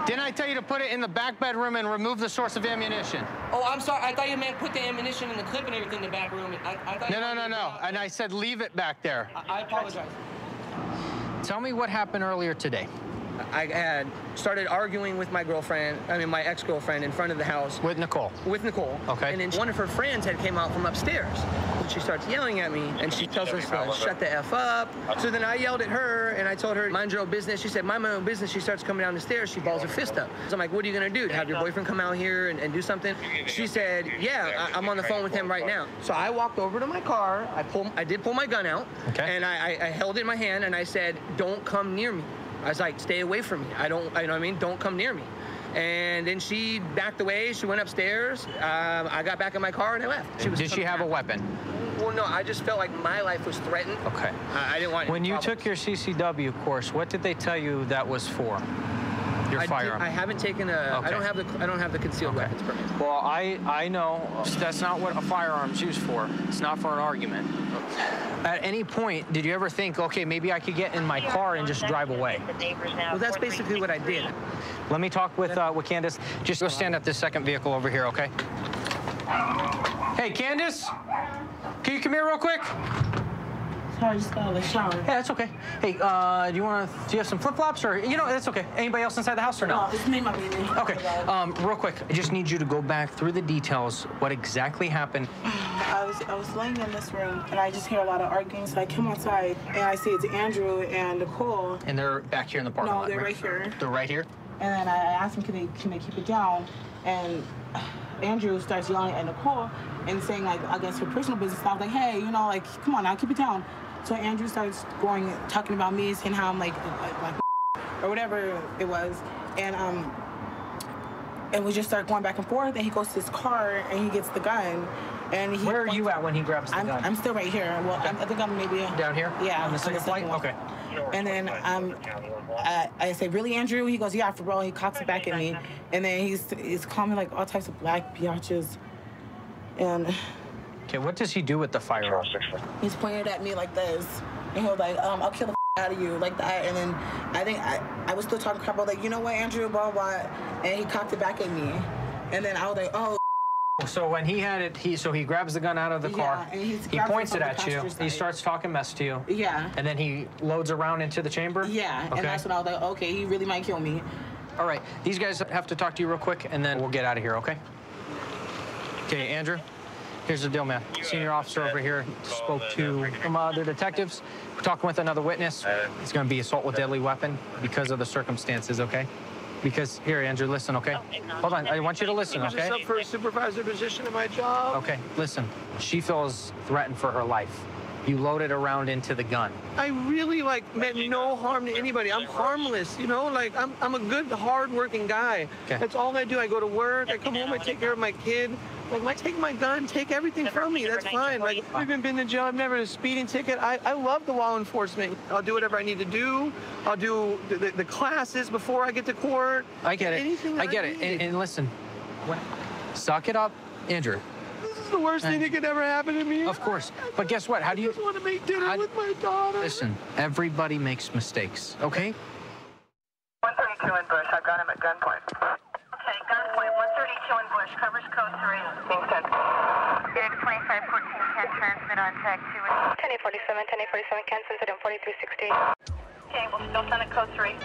Didn't I tell you to put it in the back bedroom and remove the source of ammunition? Oh, I'm sorry. I thought you meant put the ammunition in the clip and everything in the back room. I thought No. And I said leave it back there. I apologize. Tell me what happened earlier today. I had started arguing with my girlfriend, my ex-girlfriend, in front of the house. With Nicole? With Nicole. Okay. And then one of her friends had came out from upstairs. She starts yelling at me, and she tells us to shut the F up. So then I yelled at her, and I told her, mind your own business. She said, mind my own business. She starts coming down the stairs. She balls her fist up. So I'm like, what are you going to do? Have your boyfriend come out here and do something? She said, yeah, I'm on the phone with him right now. So I walked over to my car. I did pull my gun out, and I held it in my hand, and I said, don't come near me. I was like, stay away from me. You know what I mean? Don't come near me. And then she backed away. She went upstairs. I got back in my car and I left. Did she have a weapon? Well, no, I just felt like my life was threatened. Okay. I didn't want any When you problems. took your CCW course, what did they tell you that was for? Your firearm? I haven't taken a. Okay. I don't have the concealed weapons permit. Well, I know that's not what a firearm's used for. It's not for an argument. At any point, did you ever think, okay, maybe I could get in my car and just drive away? Well, that's basically what I did. Let me talk with Candace. Just go stand at this second vehicle over here, okay? Hey, Candace, can you come here real quick? Sorry, I just got out of the shower. Yeah, that's okay. Hey, do you have some flip-flops or, that's okay. Anybody else inside the house or no? No, it's me, my baby. Okay, real quick, I just need you to go back through the details, what exactly happened. I was laying in this room, and I just hear a lot of arguing. So I come outside, and I see it's Andrew and Nicole. And they're back here in the parking lot? No, they're right here. They're right here? And then I asked him, can they keep it down? And Andrew starts yelling at Nicole and saying, like, I guess her personal business. And I was like, hey, you know, like, come on now, keep it down. So Andrew starts talking about me, saying how I'm like or whatever it was. And we just start going back and forth, and he goes to his car, and he gets the gun. And he Where are you at when he grabs the gun? I'm still right here. Well, I think I'm maybe... Down here? Yeah. On the second flight? one. Okay. And then I say, really, Andrew? He goes, yeah, for real. He cocks it back at me. And then he's calling me, like, all types of black biatches. And... Okay, what does he do with the firearm? He's pointed at me like this. And he was like, I'll kill the out of you, like that. And then I think I was still talking crap. I was like, you know what, Andrew, blah, blah. And he cocked it back at me. And then I was like, oh. So when he had it, he grabs the gun out of the car. And he points it at you. He starts talking mess to you. Yeah. And then he loads around into the chamber? Yeah. Okay. And that's when I was like, okay, he really might kill me. All right. These guys have to talk to you real quick, and then we'll get out of here, okay? Okay, Andrew. Here's the deal, man. Senior officer over here spoke to some other detectives. We're talking with another witness. It's going to be assault with deadly weapon because of the circumstances, okay? Because, here, Andrew, listen, okay? Hold on. I want you to listen, okay? I'm just up for a supervisor position in my job. Okay, listen. She feels threatened for her life. You loaded around into the gun. I really, like, meant no harm to anybody. I'm harmless, you know? Like, I'm a good, hard-working guy. Okay. That's all I do. I go to work, I come home, I take care of my kid. Like, take my gun, take everything from me. That's fine. Like, I've even been to jail. I've never had a speeding ticket. I love the law enforcement. I'll do whatever I need to do. I'll do the classes before I get to court. I get it. Anything I get it. And listen, suck it up, Andrew. This is the worst thing that could ever happen to me. Of course. But guess what? How do you... I just want to make dinner with my daughter. Listen, everybody makes mistakes, okay? 132 in Bush. I've got him at gunpoint. Okay, gunpoint. 132 in Bush. Covers code 3. Being sent. Big 2514 can transmit on tag 2. 1047, 1047 can send it in 4360. Okay, we'll still send it code 3.